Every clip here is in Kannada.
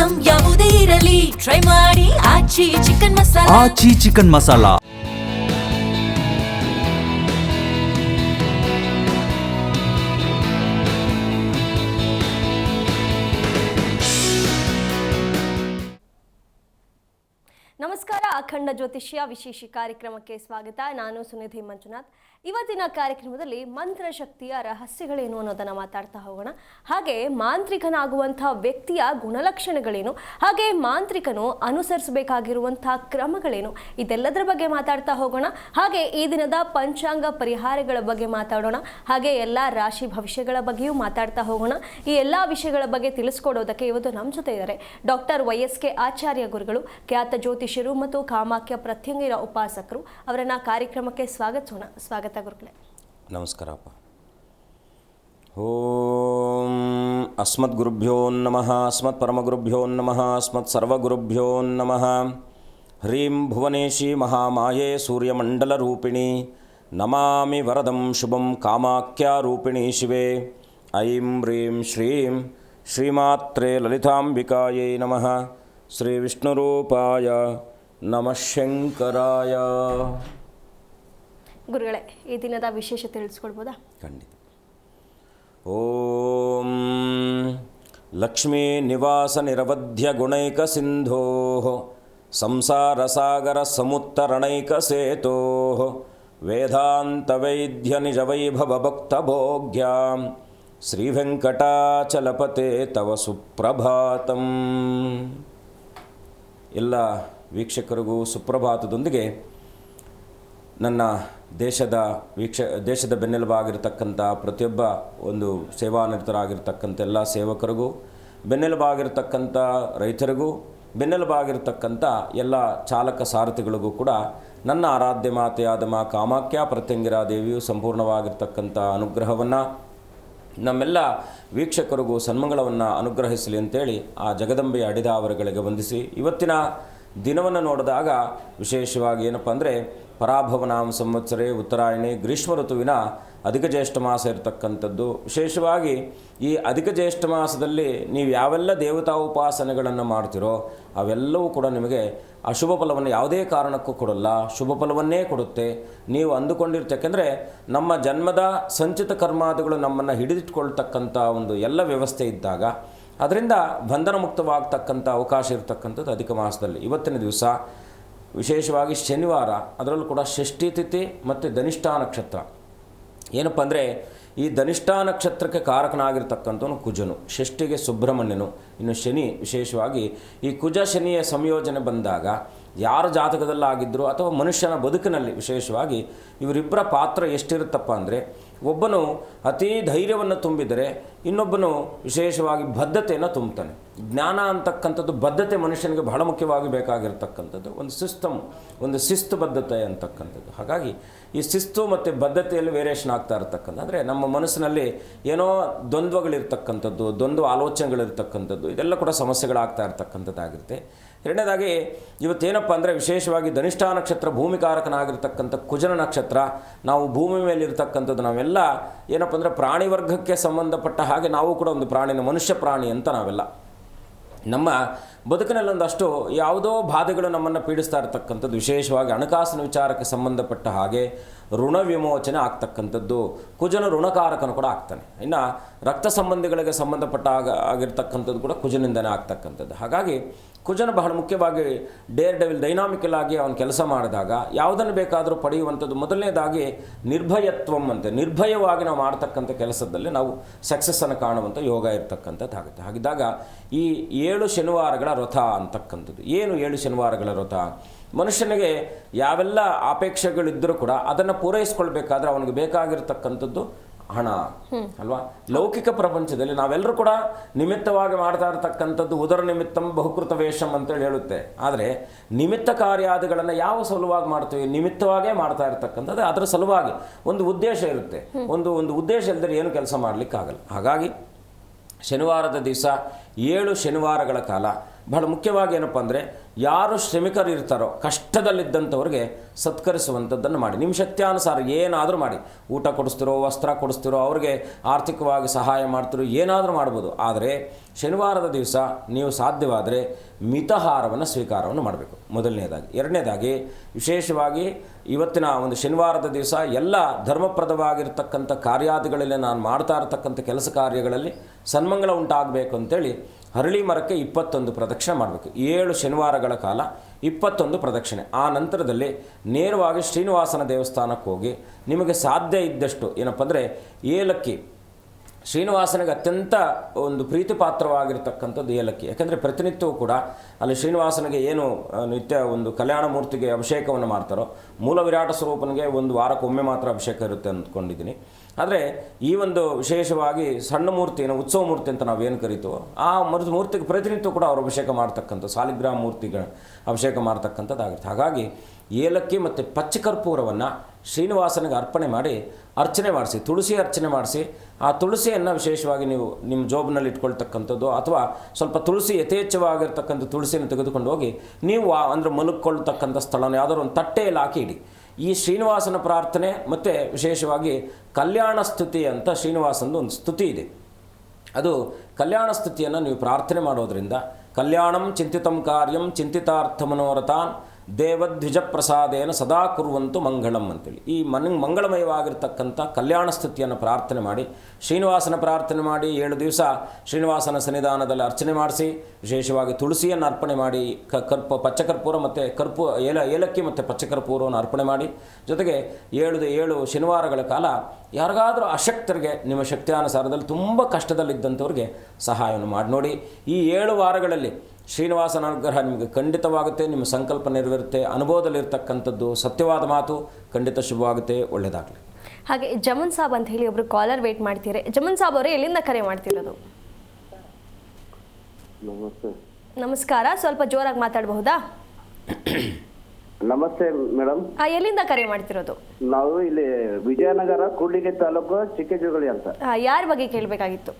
ಐಟಂ ಯಾವುದೇ ಇರಲಿ ಟ್ರೈ ಮಾಡಿ ಆಚಿ ಚಿಕನ್ ಮಸಾಲಾ. ಆಚಿ ಚಿಕನ್ ಮಸಾಲಾ. ನಮಸ್ಕಾರ, ಅಖಂಡ ಜ್ಯೋತಿಷ್ಯ ವಿಶೇಷ ಕಾರ್ಯಕ್ರಮಕ್ಕೆ ಸ್ವಾಗತ. ನಾನು ಸುನಿಧಿ ಮಂಜುನಾಥ್. ಇವತ್ತಿನ ಕಾರ್ಯಕ್ರಮದಲ್ಲಿ ಮಂತ್ರಶಕ್ತಿಯ ರಹಸ್ಯಗಳೇನು ಅನ್ನೋದನ್ನು ಮಾತಾಡ್ತಾ ಹೋಗೋಣ. ಹಾಗೆ ಮಾಂತ್ರಿಕನಾಗುವಂತಹ ವ್ಯಕ್ತಿಯ ಗುಣಲಕ್ಷಣಗಳೇನು, ಹಾಗೆ ಮಾಂತ್ರಿಕನು ಅನುಸರಿಸಬೇಕಾಗಿರುವಂತಹ ಕ್ರಮಗಳೇನು, ಇದೆಲ್ಲದರ ಬಗ್ಗೆ ಮಾತಾಡ್ತಾ ಹೋಗೋಣ. ಹಾಗೆ ಈ ದಿನದ ಪಂಚಾಂಗ ಪರಿಹಾರಗಳ ಬಗ್ಗೆ ಮಾತಾಡೋಣ. ಹಾಗೆ ಎಲ್ಲ ರಾಶಿ ಭವಿಷ್ಯಗಳ ಬಗ್ಗೆಯೂ ಮಾತಾಡ್ತಾ ಹೋಗೋಣ. ಈ ಎಲ್ಲ ವಿಷಯಗಳ ಬಗ್ಗೆ ತಿಳಿಸ್ಕೊಡೋದಕ್ಕೆ ಇವತ್ತು ನಮ್ಮ ಜೊತೆ ಇದ್ದಾರೆ ಡಾಕ್ಟರ್ YSK ಆಚಾರ್ಯ ಗುರುಗಳು, ಖ್ಯಾತ ಜ್ಯೋತಿಷ್ಯರು ಮತ್ತು ಕಾಮಾಖ್ಯ ಪ್ರತ್ಯಂಗಿರ ಉಪಾಸಕರು. ಅವರನ್ನ ಕಾರ್ಯಕ್ರಮಕ್ಕೆ ಸ್ವಾಗತಿಸೋಣ. ಸ್ವಾಗತ ಗುರುಗಳೇ. ನಮಸ್ಕಾರಪ್ಪ. ಓಂ ಅಸ್ಮದ್ಗುರುಭ್ಯೋ ನಮಃ, ಅಸ್ಮತ್ ಪರಮಗುರುಭ್ಯೋ ನಮಃ, ಅಸ್ಮತ್ ಸರ್ವಗುರುಭ್ಯೋ ನಮಃ. ಹ್ರೀಂ ಭುವನೇಶಿ ಮಹಾಮಾಯೇ ಸೂರ್ಯಮಂಡಲರೂಪಿಣಿ ನಮಾಮಿ ವರದಂ ಶುಭಂ ಕಾಮಾಖ್ಯಾರೂಪಿಣಿ ಶಿವೆ. ಐಂ ಹ್ರೀಂ ಶ್ರೀಂ ಶ್ರೀಮಾತ್ರೇ ಲಲಿತಾಂಬಿಕಾಯೈ ನಮಃ. ಶ್ರೀ ವಿಷ್ಣುರೂಪಾಯ ನಮಃ ಶಂಕರಾಯ. ಗುರುಗಳೇ, ಈ ದಿನದ ವಿಶೇಷ ತಿಳಿಸ್ಕೊಡ್ಬೋದಾ? ಖಂಡಿತ. ಓಂ ಲಕ್ಷ್ಮೀ ನಿವಾಸ ನಿರವಧ್ಯ ಗುಣೈಕ ಸಿಂಧೋ ಸಂಸಾರ ಸಾಗರ ಸಮುತ್ತರಣೈಕ ಸೇತೋ ವೇದಾಂತ ವೈದ್ಯ ನಿಜ ವೈಭವ ಭಕ್ತ ಭೋಗ್ಯ ಶ್ರೀ ವೆಂಕಟಾಚಲಪತೆ ತವ ಸುಪ್ರಭಾತಂ. ಎಲ್ಲ ವೀಕ್ಷಕರಿಗೂ ಸುಪ್ರಭಾತದೊಂದಿಗೆ ನನ್ನ ದೇಶದ ಬೆನ್ನೆಲುಬಾಗಿರ್ತಕ್ಕಂಥ ಪ್ರತಿಯೊಬ್ಬ ಒಂದು ಸೇವಾನಿರತರಾಗಿರ್ತಕ್ಕಂಥ ಎಲ್ಲ ಸೇವಕರಿಗೂ, ಬೆನ್ನೆಲುಬಾಗಿರ್ತಕ್ಕಂಥ ರೈತರಿಗೂ, ಬೆನ್ನೆಲುಬಾಗಿರ್ತಕ್ಕಂಥ ಎಲ್ಲ ಚಾಲಕ ಸಾರಥಿಗಳಿಗೂ ಕೂಡ ನನ್ನ ಆರಾಧ್ಯ ಮಾತೆಯಾದ ಮಾ ಕಾಮಾಖ್ಯ ಪ್ರತ್ಯಂಗಿರಾ ದೇವಿಯು ಸಂಪೂರ್ಣವಾಗಿರ್ತಕ್ಕಂಥ ಅನುಗ್ರಹವನ್ನು ನಮ್ಮೆಲ್ಲ ವೀಕ್ಷಕರಿಗೂ ಸನ್ಮಂಗಳವನ್ನು ಅನುಗ್ರಹಿಸಲಿ ಅಂತೇಳಿ ಆ ಜಗದಂಬೆಯ ಅಡಿದಾವರಗಳಿಗೆ ವಂದಿಸಿ, ಇವತ್ತಿನ ದಿನವನ್ನು ನೋಡಿದಾಗ ವಿಶೇಷವಾಗಿ ಏನಪ್ಪ ಅಂದರೆ ಪರಾಭವನಾಮ ಸಂವತ್ಸರೇ ಉತ್ತರಾಯಣಿ ಗ್ರೀಷ್ಮ ಋತುವಿನ ಅಧಿಕ ಜ್ಯೇಷ್ಠ ಮಾಸ ಇರತಕ್ಕಂಥದ್ದು. ವಿಶೇಷವಾಗಿ ಈ ಅಧಿಕ ಜ್ಯೇಷ್ಠ ಮಾಸದಲ್ಲಿ ನೀವು ಯಾವೆಲ್ಲ ದೇವತಾ ಉಪಾಸನೆಗಳನ್ನು ಮಾಡ್ತೀರೋ ಅವೆಲ್ಲವೂ ಕೂಡ ನಿಮಗೆ ಅಶುಭ ಫಲವನ್ನು ಯಾವುದೇ ಕಾರಣಕ್ಕೂ ಕೊಡಲ್ಲ, ಶುಭ ಫಲವನ್ನೇ ಕೊಡುತ್ತೆ. ನೀವು ಅಂದುಕೊಂಡಿರ್ತಕ್ಕಂದರೆ ನಮ್ಮ ಜನ್ಮದ ಸಂಚಿತ ಕರ್ಮಾದಿಗಳು ನಮ್ಮನ್ನು ಹಿಡಿದಿಟ್ಕೊಳ್ತಕ್ಕಂಥ ಒಂದು ಎಲ್ಲ ವ್ಯವಸ್ಥೆ ಇದ್ದಾಗ ಅದರಿಂದ ಬಂಧನ ಮುಕ್ತವಾಗ್ತಕ್ಕಂಥ ಅವಕಾಶ ಇರತಕ್ಕಂಥದ್ದು ಅಧಿಕ ಮಾಸದಲ್ಲಿ. ಇವತ್ತಿನ ದಿವಸ ವಿಶೇಷವಾಗಿ ಶನಿವಾರ, ಅದರಲ್ಲೂ ಕೂಡ ಷಷ್ಠಿ ತಿಥಿ ಮತ್ತು ಧನಿಷ್ಠಾ ನಕ್ಷತ್ರ. ಏನಪ್ಪ ಅಂದರೆ ಈ ಧನಿಷ್ಠಾ ನಕ್ಷತ್ರಕ್ಕೆ ಕಾರಕನಾಗಿರ್ತಕ್ಕಂಥವನು ಕುಜನು, ಷಷ್ಠಿಗೆ ಸುಬ್ರಹ್ಮಣ್ಯನು, ಇನ್ನು ಶನಿ. ವಿಶೇಷವಾಗಿ ಈ ಕುಜ ಶನಿಯ ಸಂಯೋಜನೆ ಬಂದಾಗ ಯಾರ ಜಾತಕದಲ್ಲಾಗಿದ್ದರೂ ಅಥವಾ ಮನುಷ್ಯನ ಬದುಕಿನಲ್ಲಿ ವಿಶೇಷವಾಗಿ ಇವರಿಬ್ಬರ ಪಾತ್ರ ಎಷ್ಟಿರುತ್ತಪ್ಪ ಅಂದರೆ, ಒಬ್ಬನು ಅತೀ ಧೈರ್ಯವನ್ನು ತುಂಬಿದರೆ ಇನ್ನೊಬ್ಬನು ವಿಶೇಷವಾಗಿ ಬದ್ಧತೆಯನ್ನು ತುಂಬುತ್ತಾನೆ. ಜ್ಞಾನ ಅಂತಕ್ಕಂಥದ್ದು ಬದ್ಧತೆ ಮನುಷ್ಯನಿಗೆ ಬಹಳ ಮುಖ್ಯವಾಗಿ ಬೇಕಾಗಿರ್ತಕ್ಕಂಥದ್ದು. ಒಂದು ಸಿಸ್ಟಮ್, ಒಂದು ಶಿಸ್ತು ಬದ್ಧತೆ ಅಂತಕ್ಕಂಥದ್ದು. ಹಾಗಾಗಿ ಈ ಶಿಸ್ತು ಮತ್ತು ಬದ್ಧತೆಯಲ್ಲಿ ವೇರಿಯೇಷನ್ ಆಗ್ತಾ ಇರ್ತಕ್ಕಂಥ ಅಂದರೆ ನಮ್ಮ ಮನಸ್ಸಿನಲ್ಲಿ ಏನೋ ದ್ವಂದ್ವಗಳಿರ್ತಕ್ಕಂಥದ್ದು, ದ್ವಂದ್ವ ಆಲೋಚನೆಗಳಿರ್ತಕ್ಕಂಥದ್ದು, ಇದೆಲ್ಲ ಕೂಡ ಸಮಸ್ಯೆಗಳಾಗ್ತಾ ಇರ್ತಕ್ಕಂಥದ್ದಾಗಿರುತ್ತೆ. ಎರಡನೇದಾಗಿ ಇವತ್ತೇನಪ್ಪ ಅಂದರೆ ವಿಶೇಷವಾಗಿ ಧನಿಷ್ಠಾ ನಕ್ಷತ್ರ ಭೂಮಿಕಾರಕನಾಗಿರ್ತಕ್ಕಂಥ ಕುಜನ ನಕ್ಷತ್ರ. ನಾವು ಭೂಮಿ ಮೇಲೆ ಇರ್ತಕ್ಕಂಥದ್ದು ನಾವೆಲ್ಲ ಏನಪ್ಪ ಅಂದರೆ ಪ್ರಾಣಿ ವರ್ಗಕ್ಕೆ ಸಂಬಂಧಪಟ್ಟ ಹಾಗೆ ನಾವು ಕೂಡ ಒಂದು ಪ್ರಾಣಿನ, ಮನುಷ್ಯ ಪ್ರಾಣಿ ಅಂತ ನಾವೆಲ್ಲ. ನಮ್ಮ ಬದುಕಿನಲ್ಲಿ ಒಂದಷ್ಟು ಯಾವುದೋ ಬಾಧೆಗಳು ನಮ್ಮನ್ನು ಪೀಡಿಸ್ತಾ ಇರ್ತಕ್ಕಂಥದ್ದು. ವಿಶೇಷವಾಗಿ ಹಣಕಾಸಿನ ವಿಚಾರಕ್ಕೆ ಸಂಬಂಧಪಟ್ಟ ಹಾಗೆ ಋಣ ವಿಮೋಚನೆ ಆಗ್ತಕ್ಕಂಥದ್ದು. ಕುಜನ ಋಣಕಾರಕನು ಕೂಡ ಆಗ್ತಾನೆ. ಇನ್ನು ರಕ್ತ ಸಂಬಂಧಿಗಳಿಗೆ ಸಂಬಂಧಪಟ್ಟ ಆಗಿರ್ತಕ್ಕಂಥದ್ದು ಕೂಡ ಕುಜನಿಂದನೇ ಆಗ್ತಕ್ಕಂಥದ್ದು. ಹಾಗಾಗಿ ಕುಜನ ಬಹಳ ಮುಖ್ಯವಾಗಿ ಡೇರ್ ಡೆವಿಲ್ ಡೈನಾಮಿಕಲ್ ಆಗಿ ಅವನು ಕೆಲಸ ಮಾಡಿದಾಗ ಯಾವುದನ್ನು ಬೇಕಾದರೂ ಪಡೆಯುವಂಥದ್ದು. ಮೊದಲನೇದಾಗಿ ನಿರ್ಭಯತ್ವಂ ಅಂತೆ, ನಿರ್ಭಯವಾಗಿ ನಾವು ಮಾಡ್ತಕ್ಕಂಥ ಕೆಲಸದಲ್ಲಿ ನಾವು ಸಕ್ಸಸ್ಸನ್ನು ಕಾಣುವಂಥ ಯೋಗ ಇರ್ತಕ್ಕಂಥದ್ದು ಆಗುತ್ತೆ. ಹಾಗಿದ್ದಾಗ ಈ 7 ಶನಿವಾರಗಳ ವ್ರತ ಅಂತಕ್ಕಂಥದ್ದು ಏನು? 7 ಶನಿವಾರಗಳ ವ್ರತ ಮನುಷ್ಯನಿಗೆ ಯಾವೆಲ್ಲ ಅಪೇಕ್ಷೆಗಳಿದ್ದರೂ ಕೂಡ ಅದನ್ನು ಪೂರೈಸ್ಕೊಳ್ಬೇಕಾದ್ರೆ ಅವನಿಗೆ ಬೇಕಾಗಿರ್ತಕ್ಕಂಥದ್ದು ಹಣ ಅಲ್ವಾ. ಲೌಕಿಕ ಪ್ರಪಂಚದಲ್ಲಿ ನಾವೆಲ್ಲರೂ ಕೂಡ ನಿಮಿತ್ತವಾಗಿ ಮಾಡ್ತಾ ಇರತಕ್ಕಂಥದ್ದು ಉದರ ನಿಮಿತ್ತಂ ಬಹುಕೃತ ವೇಷಂ ಅಂತೇಳಿ ಹೇಳುತ್ತೆ. ಆದರೆ ನಿಮಿತ್ತ ಕಾರ್ಯಾದಿಗಳನ್ನು ಯಾವ ಸಲುವಾಗಿ ಮಾಡ್ತೀವಿ? ನಿಮಿತ್ತವಾಗೇ ಮಾಡ್ತಾ ಇರ್ತಕ್ಕಂಥದ್ದು. ಅದರ ಸಲುವಾಗಿ ಒಂದು ಉದ್ದೇಶ ಇರುತ್ತೆ. ಒಂದು ಉದ್ದೇಶ ಇಲ್ಲದೆ ಏನು ಕೆಲಸ ಮಾಡಲಿಕ್ಕಾಗಲ್ಲ. ಹಾಗಾಗಿ ಶನಿವಾರದ ದಿವಸ 7 ಶನಿವಾರಗಳ ಕಾಲ ಬಹಳ ಮುಖ್ಯವಾಗಿ ಏನಪ್ಪ ಅಂದರೆ ಯಾರು ಶ್ರಮಿಕರು ಇರ್ತಾರೋ ಕಷ್ಟದಲ್ಲಿದ್ದಂಥವ್ರಿಗೆ ಸತ್ಕರಿಸುವಂಥದ್ದನ್ನು ಮಾಡಿ. ನಿಮ್ಮ ಶಕ್ತಿಯಾನುಸಾರ ಏನಾದರೂ ಮಾಡಿ, ಊಟ ಕೊಡಿಸ್ತಿರೋ, ವಸ್ತ್ರ ಕೊಡಿಸ್ತಿರೋ, ಅವ್ರಿಗೆ ಆರ್ಥಿಕವಾಗಿ ಸಹಾಯ ಮಾಡ್ತಿರೋ, ಏನಾದರೂ ಮಾಡ್ಬೋದು. ಆದರೆ ಶನಿವಾರದ ದಿವಸ ನೀವು ಸಾಧ್ಯವಾದರೆ ಮಿತಾಹಾರವನ್ನು ಸ್ವೀಕಾರವನ್ನು ಮಾಡಬೇಕು, ಮೊದಲನೇದಾಗಿ. ಎರಡನೇದಾಗಿ ವಿಶೇಷವಾಗಿ ಇವತ್ತಿನ ಒಂದು ಶನಿವಾರದ ದಿವಸ ಎಲ್ಲ ಧರ್ಮಪ್ರದವಾಗಿರ್ತಕ್ಕಂಥ ಕಾರ್ಯಾದಿಗಳಲ್ಲಿ ನಾನು ಮಾಡ್ತಾ ಇರತಕ್ಕಂಥ ಕೆಲಸ ಕಾರ್ಯಗಳಲ್ಲಿ ಸನ್ಮಂಗಳ ಉಂಟಾಗಬೇಕು ಅಂತೇಳಿ ಹರಳಿ ಮರಕ್ಕೆ 21 ಪ್ರದಕ್ಷಿಣೆ ಮಾಡಬೇಕು. 7 ಶನಿವಾರಗಳ ಕಾಲ 21 ಪ್ರದಕ್ಷಿಣೆ. ಆ ನಂತರದಲ್ಲಿ ನೇರವಾಗಿ ಶ್ರೀನಿವಾಸನ ದೇವಸ್ಥಾನಕ್ಕೆ ಹೋಗಿ ನಿಮಗೆ ಸಾಧ್ಯ ಇದ್ದಷ್ಟು ಏನಪ್ಪ ಅಂದರೆ ಏಲಕ್ಕಿ, ಶ್ರೀನಿವಾಸನಿಗೆ ಅತ್ಯಂತ ಒಂದು ಪ್ರೀತಿಪಾತ್ರವಾಗಿರ್ತಕ್ಕಂಥದ್ದು ಏಲಕ್ಕಿ. ಯಾಕೆಂದರೆ ಪ್ರತಿನಿತ್ಯವೂ ಕೂಡ ಅಲ್ಲಿ ಶ್ರೀನಿವಾಸನಿಗೆ ಏನು ನಿತ್ಯ ಒಂದು ಕಲ್ಯಾಣ ಮೂರ್ತಿಗೆ ಅಭಿಷೇಕವನ್ನು ಮಾಡ್ತಾರೋ, ಮೂಲ ವಿರಾಟ ಸ್ವರೂಪನಿಗೆ ಒಂದು ವಾರಕ್ಕೊಮ್ಮೆ ಮಾತ್ರ ಅಭಿಷೇಕ ಇರುತ್ತೆ ಅಂದ್ಕೊಂಡಿದ್ದೀನಿ. ಆದರೆ ಈ ಒಂದು ವಿಶೇಷವಾಗಿ ಸಣ್ಣ ಮೂರ್ತಿಯನ್ನು ಉತ್ಸವ ಮೂರ್ತಿ ಅಂತ ನಾವೇನು ಕರಿತೀವೋ ಆ ಮೂರ್ತಿಗೆ ಪ್ರತಿನಿತ್ಯ ಕೂಡ ಅವರು ಅಭಿಷೇಕ ಮಾಡ್ತಕ್ಕಂಥ ಸಾಲಿಗ್ರಾಮ ಮೂರ್ತಿಗಳ ಅಭಿಷೇಕ ಮಾಡ್ತಕ್ಕಂಥದ್ದಾಗುತ್ತೆ. ಹಾಗಾಗಿ ಏಲಕ್ಕಿ ಮತ್ತು ಪಚ್ಚಕರ್ಪೂರವನ್ನು ಶ್ರೀನಿವಾಸನಿಗೆ ಅರ್ಪಣೆ ಮಾಡಿ ಅರ್ಚನೆ ಮಾಡಿಸಿ, ತುಳಸಿ ಅರ್ಚನೆ ಮಾಡಿಸಿ, ಆ ತುಳಸಿಯನ್ನು ವಿಶೇಷವಾಗಿ ನೀವು ನಿಮ್ಮ ಜೋಬ್ನಲ್ಲಿ ಇಟ್ಕೊಳ್ತಕ್ಕಂಥದ್ದು ಅಥವಾ ಸ್ವಲ್ಪ ತುಳಸಿ ಯಥೇಚ್ಛವಾಗಿರ್ತಕ್ಕಂಥ ತುಳಸಿಯನ್ನು ತೆಗೆದುಕೊಂಡು ಹೋಗಿ ನೀವು ಅಂದರೆ ಮಲಗಿಕೊಳ್ತಕ್ಕಂಥ ಸ್ಥಳವನ್ನು ಯಾವುದಾದ್ರು ಒಂದು ತಟ್ಟೆಯಲ್ಲಿ ಹಾಕಿ ಇಡಿ. ಈ ಶ್ರೀನಿವಾಸನ ಪ್ರಾರ್ಥನೆ ಮತ್ತು ವಿಶೇಷವಾಗಿ ಕಲ್ಯಾಣ ಸ್ತುತಿ ಅಂತ ಶ್ರೀನಿವಾಸನದು ಒಂದು ಸ್ತುತಿ ಇದೆ. ಅದು ಕಲ್ಯಾಣ ಸ್ತುತಿಯನ್ನು ನೀವು ಪ್ರಾರ್ಥನೆ ಮಾಡೋದರಿಂದ ಕಲ್ಯಾಣಂ ಚಿಂತಿತಂ ಕಾರ್ಯಂ ಚಿಂತಿತಾರ್ಥ ಮನೋರಥಾನ್ ದೇವದ್ವಿಜ ಪ್ರಸಾದೇನ ಸದಾ ಕುರುವಂತು ಮಂಗಳಂ ಅಂತೇಳಿ ಈ ಮಂಗಳಮಯವಾಗಿರ್ತಕ್ಕಂಥ ಕಲ್ಯಾಣ ಸ್ತುತಿಯನ್ನು ಪ್ರಾರ್ಥನೆ ಮಾಡಿ, ಶ್ರೀನಿವಾಸನ ಪ್ರಾರ್ಥನೆ ಮಾಡಿ 7 ದಿವಸ ಶ್ರೀನಿವಾಸನ ಸನ್ನಿಧಾನದಲ್ಲಿ ಅರ್ಚನೆ ಮಾಡಿಸಿ, ವಿಶೇಷವಾಗಿ ತುಳಸಿಯನ್ನು ಅರ್ಪಣೆ ಮಾಡಿ, ಪಚ್ಚಕರ್ಪೂರ ಮತ್ತು ಏಲಕ್ಕಿ ಮತ್ತು ಪಚ್ಚಕರ್ಪೂರವನ್ನು ಅರ್ಪಣೆ ಮಾಡಿ, ಜೊತೆಗೆ 7 ಶನಿವಾರಗಳ ಕಾಲ ಯಾರಿಗಾದರೂ ಅಶಕ್ತರಿಗೆ ನಿಮ್ಮ ಶಕ್ತಿಯಾನುಸಾರದಲ್ಲಿ ತುಂಬ ಕಷ್ಟದಲ್ಲಿದ್ದಂಥವ್ರಿಗೆ ಸಹಾಯವನ್ನು ಮಾಡಿ ನೋಡಿ. ಈ 7 ವಾರಗಳಲ್ಲಿ ಶ್ರೀನಿವಾಸನ ಅನುಗ್ರಹ ನಿಮಗೆ ಖಂಡಿತವಾಗುತ್ತೆ, ನಿಮ್ಮ ಸಂಕಲ್ಪ ನೆರವೇರುತ್ತೆ. ಅನುಭವದಲ್ಲಿರ್ತಕ್ಕಂಥದ್ದು ಸತ್ಯವಾದ ಮಾತು, ಖಂಡಿತ ಶುಭವಾಗುತ್ತೆ. ಒಳ್ಳೆಯದಾಗಲಿ. ಹಾಗೆ ಜಮನ್ ಸಾಬ್ ಅಂತ ಹೇಳಿ ಒಬ್ರು ಕಾಲರ್ ವೇಟ್ ಮಾಡ್ತೀರಿ. ಜಮನ್ ಸಾಬ್ ಅವರೇ, ಎಲ್ಲಿಂದ ಕರೆ ಮಾಡ್ತಿರೋದು? ನಮಸ್ಕಾರ, ಸ್ವಲ್ಪ ಜೋರಾಗಿ ಮಾತಾಡಬಹುದಾ? ನಮಸ್ತೆ ಮೇಡಮ್. ಎಲ್ಲಿಂದ ಕರೆ ಮಾಡ್ತಿರೋದು? ನಾವು ಇಲ್ಲಿ ವಿಜಯನಗರ ಕೂಡ್ಲಿಗಿ ತಾಲೂಕು ಚಿಕ್ಕಜೋಗಳಿ ಅಂತ. ಯಾರ ಬಗ್ಗೆ ಕೇಳಬೇಕಾಗಿತ್ತು?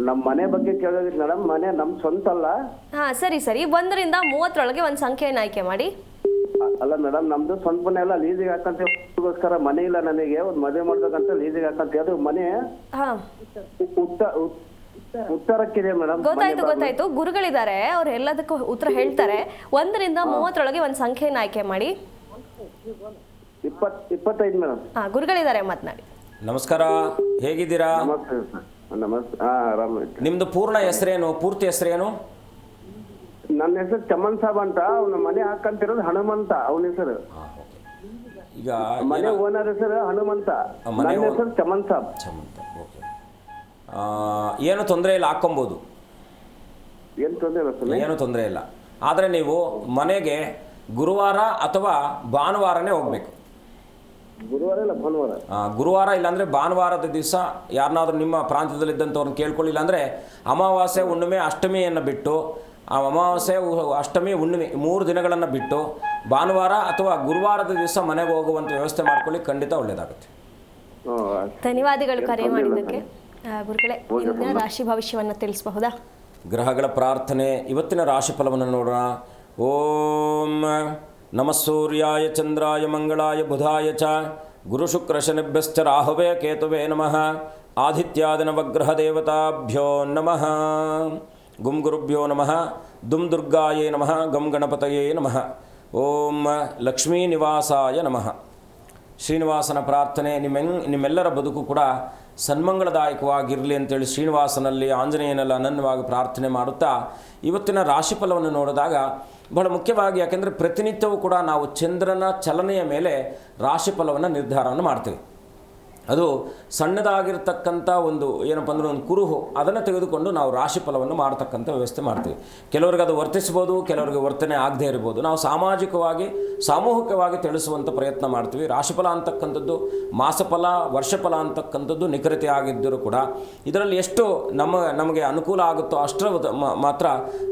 ನಮ್ಮ ಮನೆ ಬಗ್ಗೆ ಕೇಳೋದಿಲ್ಲ ಮೇಡಮ್. ಮನೆ ನಮ್ ಸ್ವಂತ ಅಲ್ಲ. ಸರಿ 1ರಿಂದ 30 ಒಂದು ಸಂಖ್ಯೆಯನ್ನು ಆಯ್ಕೆ ಮಾಡಿ. ಅಲ್ಲ ಮೇಡಮ್, ನಮ್ದು ಸ್ವಂತ ಮನೆ ಎಲ್ಲ ಲೀಸಿಗೆ ಹಾಕಂತ ಮನೆ ಇಲ್ಲ. ನನಗೆ ಒಂದು ಮದುವೆ ಮಾಡ್ಬೇಕಂತ ಲೀಸಿಗೆ ಹಾಕಂತ ಅದು ಮನೆ ಉತ್ತರಕ್ಕಿದೆ ಮೇಡಮ್. ಗೊತ್ತಾಯ್ತು. ಗುರುಗಳಿದ್ದಾರೆ, ಅವ್ರು ಎಲ್ಲದಕ್ಕೂ ಉತ್ತರ ಹೇಳ್ತಾರೆ. 1ರಿಂದ 30 ಒಂದು ಸಂಖ್ಯೆಯನ್ನು ಆಯ್ಕೆ ಮಾಡಿ. 25 ಮೇಡಮ್. ಗುರುಗಳಿದ್ದಾರೆ, ಮಾತನಾಡಿ. ನಮಸ್ಕಾರ, ಹೇಗಿದ್ದೀರಾ? ನಮಸ್ತೆ. ಆರಾಮ. ನಿಮ್ದು ಪೂರ್ಣ ಹೆಸರೇನು, ಪೂರ್ತಿ ಹೆಸರೇನು? ನನ್ನ ಹೆಸರು ಚಮನ್ ಸಾಬ್ ಅಂತ. ಅವನ ಮನೆ ಹಾಕಂತಿರೋದು ಹನುಮಂತ, ಅವನ ಹೆಸರು. ಈಗ ಮನೆ ಓನರ್ ಹೆಸರು ಹನುಮಂತ, ನನ್ನ ಹೆಸರು ಚಮನ್ ಸಾಬ್. ಓಕೆ. ಏನು ತೊಂದರೆ ಇಲ್ಲ, ಹಾಕ್ಕೊಬೋದು, ಏನು ತೊಂದರೆ ಇಲ್ಲ. ಆದರೆ ನೀವು ಮನೆಗೆ ಗುರುವಾರ ಅಥವಾ ಭಾನುವಾರನೇ ಹೋಗಬೇಕು. ಗುರುವಾರ ಇಲ್ಲಾಂದರೆ ಭಾನುವಾರದ ದಿವಸ ಯಾರನ್ನಾದ್ರೂ ನಿಮ್ಮ ಪ್ರಾಂತ್ಯದಲ್ಲಿದ್ದಂಥವ್ರನ್ನ ಕೇಳ್ಕೊಳ್ಳಿ. ಇಲ್ಲಾಂದರೆ ಅಮಾವಾಸ್ಯೆ, ಹುಣ್ಣಿಮೆ, ಅಷ್ಟಮಿಯನ್ನು ಬಿಟ್ಟು, ಆ ಅಮಾವಾಸ್ಯೆ, ಅಷ್ಟಮಿ, ಹುಣ್ಣಿಮೆ 3 ದಿನಗಳನ್ನು ಬಿಟ್ಟು ಭಾನುವಾರ ಅಥವಾ ಗುರುವಾರದ ದಿವಸ ಮನೆಗೆ ಹೋಗುವಂಥ ವ್ಯವಸ್ಥೆ ಮಾಡ್ಕೊಳ್ಳಿ, ಖಂಡಿತ ಒಳ್ಳೆಯದಾಗುತ್ತೆ. ಧನ್ಯವಾದಗಳು ಕರೆ ಮಾಡಿದ್ದಕ್ಕೆ. ಗುರುಗಳೇ, ಇಂದಿನ ರಾಶಿ ಭವಿಷ್ಯವನ್ನು ತಿಳಿಸಬಹುದಾ? ಗ್ರಹಗಳ ಪ್ರಾರ್ಥನೆ, ಇವತ್ತಿನ ರಾಶಿ ಫಲವನ್ನು ನೋಡೋಣ. ಓಂ ನಮಃ ಸೂರ್ಯಾಯ ಚಂದ್ರಾಯ ಮಂಗಳಾಯ ಬುಧಾಯ ಚ ಗುರುಶುಕ್ರ ಶನಿಭ್ಯಶ್ಚ ರಾಹವೇ ಕೇತುವೇ ನಮಃ. ಆದಿತ್ಯಾದಿ ನವಗ್ರಹ ದೇವತಾಭ್ಯೋ ನಮಃ. ಗುಂ ಗುರುಭ್ಯೋ ನಮಃ. ದುಂ ದುರ್ಗಾಯೇ ನಮಃ. ಗಂ ಗಣಪತಯೇ ನಮಃ. ಓಂ ಲಕ್ಷ್ಮೀ ನಿವಾಸಾಯ ನಮಃ. ಶ್ರೀನಿವಾಸನ ಪ್ರಾರ್ಥನೆ, ನಿಮ್ಮೆಲ್ಲರ ಬದುಕು ಕೂಡ ಸನ್ಮಂಗಳದಾಯಕವಾಗಿರಲಿ ಅಂತೇಳಿ ಶ್ರೀನಿವಾಸನಲ್ಲಿ, ಆಂಜನೇಯನಲ್ಲಿ ಅನನ್ಯವಾಗಿ ಪ್ರಾರ್ಥನೆ ಮಾಡುತ್ತಾ ಇವತ್ತಿನ ರಾಶಿಫಲವನ್ನು ನೋಡಿದಾಗ ಬಹಳ ಮುಖ್ಯವಾಗಿ, ಯಾಕೆಂದರೆ ಪ್ರತಿನಿತ್ಯವೂ ಕೂಡ ನಾವು ಚಂದ್ರನ ಚಲನೆಯ ಮೇಲೆ ರಾಶಿಫಲವನ್ನು ನಿರ್ಧಾರವನ್ನು ಮಾಡ್ತೀವಿ. ಅದು ಸಣ್ಣದಾಗಿರ್ತಕ್ಕಂಥ ಒಂದು ಏನಪ್ಪ ಅಂದರೆ ಒಂದು ಕುರುಹು, ಅದನ್ನು ತೆಗೆದುಕೊಂಡು ನಾವು ರಾಶಿಫಲವನ್ನು ಮಾಡ್ತಕ್ಕಂಥ ವ್ಯವಸ್ಥೆ ಮಾಡ್ತೀವಿ. ಕೆಲವರಿಗೆ ಅದು ವರ್ತಿಸ್ಬೋದು, ಕೆಲವರಿಗೆ ವರ್ತನೆ ಆಗದೇ ಇರ್ಬೋದು. ನಾವು ಸಾಮಾಜಿಕವಾಗಿ, ಸಾಮೂಹಿಕವಾಗಿ ತಿಳಿಸುವಂಥ ಪ್ರಯತ್ನ ಮಾಡ್ತೀವಿ. ರಾಶಿಫಲ ಅಂತಕ್ಕಂಥದ್ದು ಮಾಸಫಲ, ವರ್ಷಫಲ ಅಂತಕ್ಕಂಥದ್ದು ನಿಖರತೆ ಆಗಿದ್ದರೂ ಕೂಡ ಇದರಲ್ಲಿ ಎಷ್ಟು ನಮಗೆ ಅನುಕೂಲ ಆಗುತ್ತೋ ಅಷ್ಟರ ಮಾತ್ರ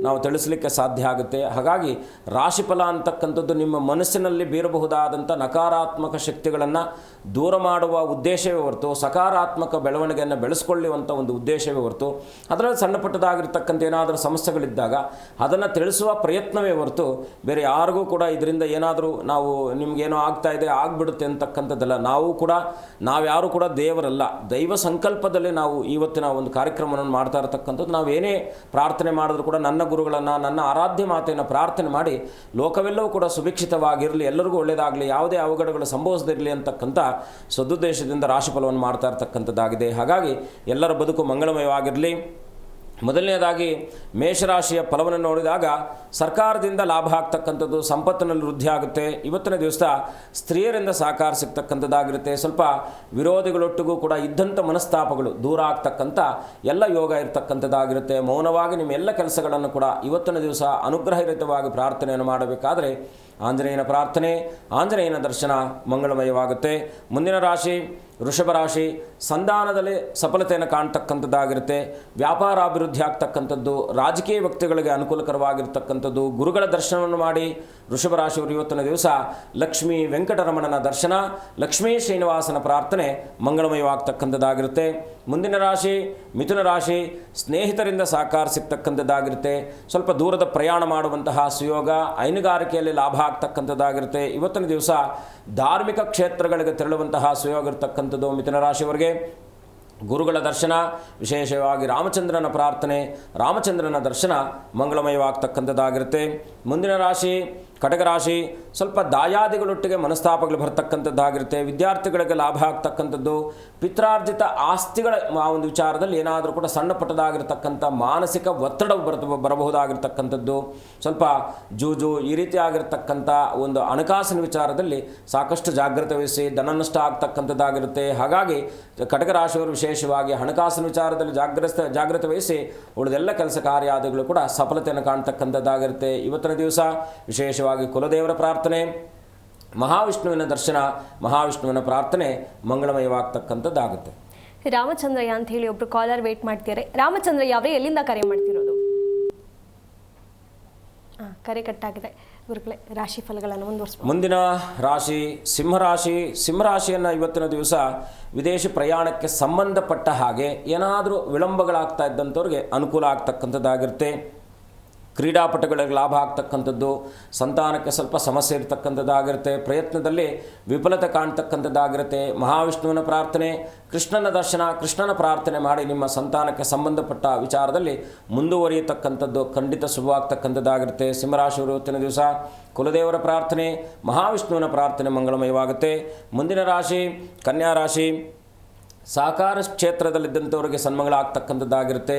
ನಾವು ತಿಳಿಸಲಿಕ್ಕೆ ಸಾಧ್ಯ ಆಗುತ್ತೆ. ಹಾಗಾಗಿ ರಾಶಿಫಲ ಅಂತಕ್ಕಂಥದ್ದು ನಿಮ್ಮ ಮನಸ್ಸಿನಲ್ಲಿ ಬೀರಬಹುದಾದಂಥ ನಕಾರಾತ್ಮಕ ಶಕ್ತಿಗಳನ್ನು ದೂರ ಮಾಡುವ ಉದ್ದೇಶ ಉದ್ದೇಶವೇ ಹೊರತು ಸಕಾರಾತ್ಮಕ ಬೆಳವಣಿಗೆಯನ್ನು ಬೆಳೆಸ್ಕೊಳ್ಳುವಂಥ ಒಂದು ಉದ್ದೇಶವೇ ಹೊರತು ಅದರಲ್ಲಿ ಸಣ್ಣ ಪುಟ್ಟದಾಗಿರ್ತಕ್ಕಂಥ ಏನಾದರೂ ಸಮಸ್ಯೆಗಳಿದ್ದಾಗ ಅದನ್ನು ತಿಳಿಸುವ ಪ್ರಯತ್ನವೇ ಹೊರತು ಬೇರೆ ಯಾರಿಗೂ ಕೂಡ ಇದರಿಂದ ಏನಾದರೂ ನಾವು ನಿಮಗೇನೋ ಆಗ್ತಾ ಇದೆ ಆಗಿಬಿಡುತ್ತೆ ಅಂತಕ್ಕಂಥದ್ದಲ್ಲ. ನಾವ್ಯಾರೂ ಕೂಡ ದೇವರಲ್ಲ. ದೈವ ಸಂಕಲ್ಪದಲ್ಲಿ ನಾವು ಇವತ್ತಿನ ಒಂದು ಕಾರ್ಯಕ್ರಮವನ್ನು ಮಾಡ್ತಾ ಇರತಕ್ಕಂಥದ್ದು. ನಾವೇನೇ ಪ್ರಾರ್ಥನೆ ಮಾಡಿದ್ರು ಕೂಡ ನನ್ನ ಗುರುಗಳನ್ನು, ನನ್ನ ಆರಾಧ್ಯ ಮಾತೆಯನ್ನು ಪ್ರಾರ್ಥನೆ ಮಾಡಿ ಲೋಕವೆಲ್ಲವೂ ಕೂಡ ಸುಭಿಕ್ಷಿತವಾಗಿರಲಿ, ಎಲ್ಲರಿಗೂ ಒಳ್ಳೆಯದಾಗಲಿ, ಯಾವುದೇ ಅವಘಡಗಳು ಸಂಭವಿಸದಿರಲಿ ಅಂತಕ್ಕಂಥ ಸದುದ್ದೇಶದಿಂದ ರಾಶಿಫಲವನ್ನು ಮಾಡ್ತಾ ಇರ್ತಕ್ಕಂಥದ್ದಾಗಿದೆ. ಹಾಗಾಗಿ ಎಲ್ಲರ ಬದುಕು ಮಂಗಳಮಯವಾಗಿರಲಿ. ಮೊದಲನೇದಾಗಿ ಮೇಷರಾಶಿಯ ಫಲವನ್ನು ನೋಡಿದಾಗ ಸರ್ಕಾರದಿಂದ ಲಾಭ ಆಗ್ತಕ್ಕಂಥದ್ದು, ಸಂಪತ್ತಿನಲ್ಲಿ ವೃದ್ಧಿ ಆಗುತ್ತೆ. ಇವತ್ತಿನ ದಿವಸ ಸ್ತ್ರೀಯರಿಂದ ಸಹಕಾರ ಸಿಗ್ತಕ್ಕಂಥದ್ದಾಗಿರುತ್ತೆ. ಸ್ವಲ್ಪ ವಿರೋಧಿಗಳೊಟ್ಟಿಗೂ ಕೂಡ ಇದ್ದಂಥ ಮನಸ್ತಾಪಗಳು ದೂರ ಆಗ್ತಕ್ಕಂಥ ಎಲ್ಲ ಯೋಗ ಇರ್ತಕ್ಕಂಥದ್ದಾಗಿರುತ್ತೆ. ಮೌನವಾಗಿ ನಿಮ್ಮ ಎಲ್ಲ ಕೆಲಸಗಳನ್ನು ಕೂಡ ಇವತ್ತಿನ ದಿವಸ ಅನುಗ್ರಹರಹಿತವಾಗಿ ಪ್ರಾರ್ಥನೆಯನ್ನು ಮಾಡಬೇಕಾದರೆ ಆಂಜನೇಯನ ಪ್ರಾರ್ಥನೆ, ಆಂಜನೇಯನ ದರ್ಶನ ಮಂಗಳಮಯವಾಗುತ್ತೆ. ಮುಂದಿನ ರಾಶಿ ವೃಷಭ ರಾಶಿ. ಸಂಧಾನದಲ್ಲಿ ಸಫಲತೆಯನ್ನು ಕಾಣ್ತಕ್ಕಂಥದ್ದಾಗಿರುತ್ತೆ. ವ್ಯಾಪಾರ ಅಭಿವೃದ್ಧಿ ಆಗ್ತಕ್ಕಂಥದ್ದು, ರಾಜಕೀಯ ವ್ಯಕ್ತಿಗಳಿಗೆ ಅನುಕೂಲಕರವಾಗಿರ್ತಕ್ಕಂಥದ್ದು. ಗುರುಗಳ ದರ್ಶನವನ್ನು ಮಾಡಿ ವೃಷಭ ರಾಶಿಯವರು ಇವತ್ತಿನ ದಿವಸ ಲಕ್ಷ್ಮೀ ವೆಂಕಟರಮಣನ ದರ್ಶನ, ಲಕ್ಷ್ಮೀ ಶ್ರೀನಿವಾಸನ ಪ್ರಾರ್ಥನೆ ಮಂಗಳಮಯವಾಗ್ತಕ್ಕಂಥದ್ದಾಗಿರುತ್ತೆ. ಮುಂದಿನ ರಾಶಿ ಮಿಥುನ ರಾಶಿ. ಸ್ನೇಹಿತರಿಂದ ಸಹಕಾರ ಸಿಗ್ತಕ್ಕಂಥದ್ದಾಗಿರುತ್ತೆ. ಸ್ವಲ್ಪ ದೂರದ ಪ್ರಯಾಣ ಮಾಡುವಂತಹ ಸುಯೋಗ, ಹೈನುಗಾರಿಕೆಯಲ್ಲಿ ಲಾಭ ಆಗ್ತಕ್ಕಂಥದ್ದಾಗಿರುತ್ತೆ. ಇವತ್ತಿನ ದಿವಸ ಧಾರ್ಮಿಕ ಕ್ಷೇತ್ರಗಳಿಗೆ ತೆರಳುವಂತಹ ಸುಯೋಗ ಇರ್ತಕ್ಕಂಥದ್ದು ಮಿಥುನ ರಾಶಿಯವರಿಗೆ. ಗುರುಗಳ ದರ್ಶನ, ವಿಶೇಷವಾಗಿ ರಾಮಚಂದ್ರನ ಪ್ರಾರ್ಥನೆ, ರಾಮಚಂದ್ರನ ದರ್ಶನ ಮಂಗಳಮಯವಾಗ್ತಕ್ಕಂಥದ್ದಾಗಿರುತ್ತೆ. ಮುಂದಿನ ರಾಶಿ ಕಟಕರಾಶಿ. ಸ್ವಲ್ಪ ದಾಯಾದಿಗಳೊಟ್ಟಿಗೆ ಮನಸ್ತಾಪಗಳು ಬರ್ತಕ್ಕಂಥದ್ದಾಗಿರುತ್ತೆ. ವಿದ್ಯಾರ್ಥಿಗಳಿಗೆ ಲಾಭ ಆಗ್ತಕ್ಕಂಥದ್ದು. ಪಿತ್ರಾರ್ಜಿತ ಆಸ್ತಿಗಳ ಆ ಒಂದು ವಿಚಾರದಲ್ಲಿ ಏನಾದರೂ ಕೂಡ ಸಣ್ಣ ಪುಟ್ಟದಾಗಿರ್ತಕ್ಕಂಥ ಮಾನಸಿಕ ಒತ್ತಡ ಬರಬಹುದಾಗಿರ್ತಕ್ಕಂಥದ್ದು. ಸ್ವಲ್ಪ ಜೂಜು ಈ ರೀತಿಯಾಗಿರ್ತಕ್ಕಂಥ ಒಂದು ಹಣಕಾಸಿನ ವಿಚಾರದಲ್ಲಿ ಸಾಕಷ್ಟು ಜಾಗ್ರತೆ ವಹಿಸಿ, ಧನ ನಷ್ಟ ಆಗ್ತಕ್ಕಂಥದ್ದಾಗಿರುತ್ತೆ. ಹಾಗಾಗಿ ಕಟಕರಾಶಿಯವರು ವಿಶೇಷವಾಗಿ ಹಣಕಾಸಿನ ವಿಚಾರದಲ್ಲಿ ಜಾಗ್ರತೆ ವಹಿಸಿ ಉಳಿದೆಲ್ಲ ಕೆಲಸ ಕಾರ್ಯಾದಿಗಳು ಕೂಡ ಸಫಲತೆಯನ್ನು ಕಾಣ್ತಕ್ಕಂಥದ್ದಾಗಿರುತ್ತೆ. ಇವತ್ತಿನ ದಿವಸ ವಿಶೇಷವಾಗಿ ಕುಲದೇವರ ಪ್ರಾರ್ಥನೆ, ಮಹಾವಿಷ್ಣುವಿನ ದರ್ಶನ, ಮಹಾವಿಷ್ಣುವಿನ ಪ್ರಾರ್ಥನೆ ಮಂಗಳಮಯವಾಗ್ತಕ್ಕಂಥದ್ದಾಗುತ್ತೆ. ರಾಮಚಂದ್ರಯ್ಯ ಅಂತ ಹೇಳಿ ಒಬ್ರು ಕಾಲರ್ ವೇಟ್ ಮಾಡ್ತಿದ್ದಾರೆ. ರಾಮಚಂದ್ರಯ್ಯ ಅವರೇ ಎಲ್ಲಿಂದ ಕರೆ ಮಾಡ್ತಿರೋದು? ಕರೆ ಕಟ್ಟಾಗಿದೆ. ಗುರುಗಳೇ, ರಾಶಿ ಫಲಗಳನ್ನು ಮುಂದುವರಿಸಬಹುದು. ಮುಂದಿನ ರಾಶಿ ಸಿಂಹರಾಶಿ. ಸಿಂಹರಾಶಿಯನ್ನು ಇವತ್ತಿನ ದಿವಸ ವಿದೇಶಿ ಪ್ರಯಾಣಕ್ಕೆ ಸಂಬಂಧಪಟ್ಟ ಹಾಗೆ ಏನಾದರೂ ವಿಳಂಬಗಳಾಗ್ತಾ ಇದ್ದಂಥವ್ರಿಗೆ ಅನುಕೂಲ ಆಗ್ತಕ್ಕಂಥದ್ದಾಗಿರುತ್ತೆ. ಕ್ರೀಡಾಪಟುಗಳಿಗೆ ಲಾಭ ಆಗ್ತಕ್ಕಂಥದ್ದು, ಸಂತಾನಕ್ಕೆ ಸ್ವಲ್ಪ ಸಮಸ್ಯೆ ಇರತಕ್ಕಂಥದ್ದಾಗಿರುತ್ತೆ. ಪ್ರಯತ್ನದಲ್ಲಿ ವಿಫಲತೆ ಕಾಣ್ತಕ್ಕಂಥದ್ದಾಗಿರುತ್ತೆ. ಮಹಾವಿಷ್ಣುವಿನ ಪ್ರಾರ್ಥನೆ, ಕೃಷ್ಣನ ದರ್ಶನ, ಕೃಷ್ಣನ ಪ್ರಾರ್ಥನೆ ಮಾಡಿ ನಿಮ್ಮ ಸಂತಾನಕ್ಕೆ ಸಂಬಂಧಪಟ್ಟ ವಿಚಾರದಲ್ಲಿ ಮುಂದುವರಿಯತಕ್ಕಂಥದ್ದು ಖಂಡಿತ ಶುಭವಾಗ್ತಕ್ಕಂಥದ್ದಾಗಿರುತ್ತೆ. ಸಿಂಹರಾಶಿಯವರು ಇವತ್ತಿನ ದಿವಸ ಕುಲದೇವರ ಪ್ರಾರ್ಥನೆ, ಮಹಾವಿಷ್ಣುವಿನ ಪ್ರಾರ್ಥನೆ ಮಂಗಳಮಯವಾಗುತ್ತೆ. ಮುಂದಿನ ರಾಶಿ ಕನ್ಯಾ ರಾಶಿ. ಸಹಕಾರ ಕ್ಷೇತ್ರದಲ್ಲಿದ್ದಂಥವ್ರಿಗೆ ಸನ್ಮಂಗಳಾಗ್ತಕ್ಕಂಥದ್ದಾಗಿರುತ್ತೆ.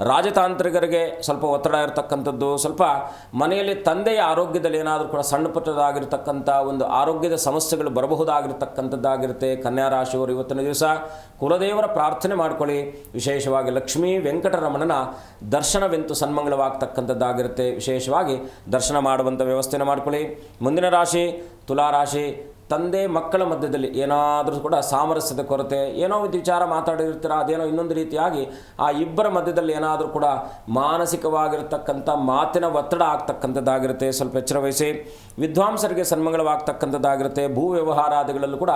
ರಾಜತಾಂತ್ರಿಕರಿಗೆ ಸ್ವಲ್ಪ ಒತ್ತಡ ಇರತಕ್ಕಂಥದ್ದು, ಸ್ವಲ್ಪ ಮನೆಯಲ್ಲಿ ತಂದೆಯ ಆರೋಗ್ಯದಲ್ಲಿ ಏನಾದರೂ ಕೂಡ ಸಣ್ಣ ಪುಟ್ಟದಾಗಿರ್ತಕ್ಕಂಥ ಒಂದು ಆರೋಗ್ಯದ ಸಮಸ್ಯೆಗಳು ಬರಬಹುದಾಗಿರ್ತಕ್ಕಂಥದ್ದಾಗಿರುತ್ತೆ. ಕನ್ಯಾ ರಾಶಿಯವರು ಇವತ್ತಿನ ದಿವಸ ಕುಲದೇವರ ಪ್ರಾರ್ಥನೆ ಮಾಡ್ಕೊಳ್ಳಿ. ವಿಶೇಷವಾಗಿ ಲಕ್ಷ್ಮೀ ವೆಂಕಟರಮಣನ ದರ್ಶನವೆಂತು ಸನ್ಮಂಗಳವಾಗ್ತಕ್ಕಂಥದ್ದಾಗಿರುತ್ತೆ. ವಿಶೇಷವಾಗಿ ದರ್ಶನ ಮಾಡುವಂಥ ವ್ಯವಸ್ಥೆಯನ್ನು ಮಾಡ್ಕೊಳ್ಳಿ. ಮುಂದಿನ ರಾಶಿ ತುಲಾರಾಶಿ. ತಂದೆ ಮಕ್ಕಳ ಮಧ್ಯದಲ್ಲಿ ಏನಾದರೂ ಕೂಡ ಸಾಮರಸ್ಯದ ಕೊರತೆ, ಏನೋ ಒಂದು ವಿಚಾರ ಮಾತಾಡಿರ್ತೀರ, ಅದೇನೋ ಇನ್ನೊಂದು ರೀತಿಯಾಗಿ ಆ ಇಬ್ಬರ ಮಧ್ಯದಲ್ಲಿ ಏನಾದರೂ ಕೂಡ ಮಾನಸಿಕವಾಗಿರ್ತಕ್ಕಂಥ ಮಾತಿನ ಒತ್ತಡ ಆಗ್ತಕ್ಕಂಥದ್ದಾಗಿರುತ್ತೆ. ಸ್ವಲ್ಪ ಎಚ್ಚರ ವಹಿಸಿ. ವಿದ್ವಾಂಸರಿಗೆ ಸನ್ಮಂಗಳವಾಗ್ತಕ್ಕಂಥದ್ದಾಗಿರುತ್ತೆ. ಭೂ ವ್ಯವಹಾರಾದಿಗಳಲ್ಲೂ ಕೂಡ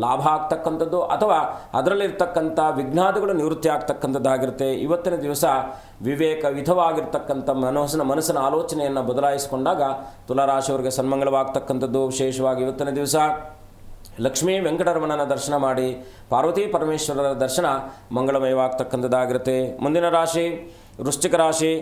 ಲಾಭ ಆಗ್ತಕ್ಕಂಥದ್ದು ಅಥವಾ ಅದರಲ್ಲಿರ್ತಕ್ಕಂಥ ವಿಘ್ನಾದಿಗಳು ನಿವೃತ್ತಿ ಆಗ್ತಕ್ಕಂಥದ್ದಾಗಿರುತ್ತೆ. ಇವತ್ತಿನ ದಿವಸ ವಿವೇಕಯುತವಾಗಿರ್ತಕ್ಕಂಥ ಮನಸ್ಸಿನ ಆಲೋಚನೆಯನ್ನು ಬದಲಾಯಿಸಿಕೊಂಡಾಗ ತುಲಾರಾಶಿಯವರಿಗೆ ಸನ್ಮಂಗಳವಾಗ್ತಕ್ಕಂಥದ್ದು. ವಿಶೇಷವಾಗಿ ಇವತ್ತಿನ ದಿವಸ ಲಕ್ಷ್ಮೀ ವೆಂಕಟರಮಣನ ದರ್ಶನ ಮಾಡಿ, ಪಾರ್ವತಿ ಪರಮೇಶ್ವರರ ದರ್ಶನ ಮಂಗಳಮಯವಾಗ್ತಕ್ಕಂಥದ್ದಾಗಿರುತ್ತೆ. ಮುಂದಿನ ರಾಶಿ ವೃಶ್ಚಿಕ ರಾಶಿ.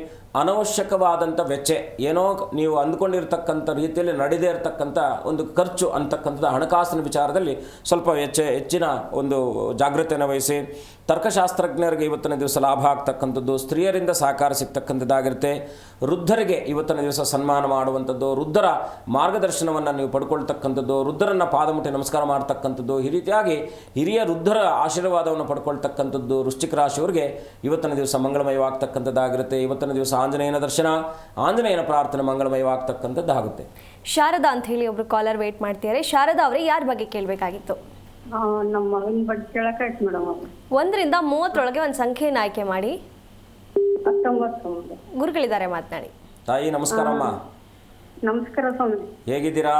ಅನವಶ್ಯಕವಾದಂಥ ವೆಚ್ಚ, ಏನೋ ನೀವು ಅಂದ್ಕೊಂಡಿರ್ತಕ್ಕಂಥ ರೀತಿಯಲ್ಲಿ ನಡೆದೇ ಇರತಕ್ಕಂಥ ಒಂದು ಖರ್ಚು ಅಂತಕ್ಕಂಥದ್ದು ಹಣಕಾಸಿನ ವಿಚಾರದಲ್ಲಿ ಸ್ವಲ್ಪ ಹೆಚ್ಚಿನ ಒಂದು ಜಾಗೃತೆಯನ್ನು ವಹಿಸಿ. ತರ್ಕಶಾಸ್ತ್ರಜ್ಞರಿಗೆ ಇವತ್ತಿನ ದಿವಸ ಲಾಭ ಆಗ್ತಕ್ಕಂಥದ್ದು. ಸ್ತ್ರೀಯರಿಂದ ಸಹಕಾರ ಸಿಗ್ತಕ್ಕಂಥದ್ದಾಗಿರುತ್ತೆ. ವೃದ್ಧರಿಗೆ ಇವತ್ತಿನ ದಿವಸ ಸನ್ಮಾನ ಮಾಡುವಂಥದ್ದು, ವೃದ್ಧರ ಮಾರ್ಗದರ್ಶನವನ್ನು ನೀವು ಪಡ್ಕೊಳ್ತಕ್ಕಂಥದ್ದು, ವೃದ್ಧರನ್ನು ಪಾದಮುಟ್ಟಿ ನಮಸ್ಕಾರ ಮಾಡ್ತಕ್ಕಂಥದ್ದು, ಈ ರೀತಿಯಾಗಿ ಹಿರಿಯ ವೃದ್ಧರ ಆಶೀರ್ವಾದವನ್ನು ಪಡ್ಕೊಳ್ತಕ್ಕಂಥದ್ದು ವೃಶ್ಚಿಕ ರಾಶಿಯವರಿಗೆ ಇವತ್ತಿನ ದಿವಸ ಮಂಗಳಮಯವಾಗ್ತಕ್ಕಂಥದ್ದಾಗಿರುತ್ತೆ. ಇವತ್ತಿನ ದಿವಸ ಆಂಜನೇಯನ ದರ್ಶನ, ಆಂಜನೇಯನ ಪ್ರಾರ್ಥನೆ ಮಂಗಳಮಯವಾಗ್ತಕ್ಕಂಥದ್ದಾಗುತ್ತೆ. ಶಾರದಾ ಅಂತ ಹೇಳಿ ಒಬ್ರು ಕಾಲರ್ ವೇಟ್ ಮಾಡ್ತಿದ್ದಾರೆ. ಶಾರದಾ ಅವರೇ, ಯಾರ ಬಗ್ಗೆ ಕೇಳಬೇಕಾಗಿತ್ತು? ನಮ್ಮ ಮಗನ ಬಗ್ಗೆ ಕೇಳಕಾಯ್ತು ಮೇಡಮ್. 1 ರಿಂದ 30 ಒಂದು ಸಂಖ್ಯೆಯನ್ನು ಆಯ್ಕೆ ಮಾಡಿ. 19. ಗುರುಗಳಿದ್ದಾರೆ, ಮಾತನಾಡಿ. ತಾಯಿ ನಮಸ್ಕಾರಮ್ಮ. ನಮಸ್ಕಾರ ಸ್ವಾಮಿ. ಹೇಗಿದ್ದೀರಾ?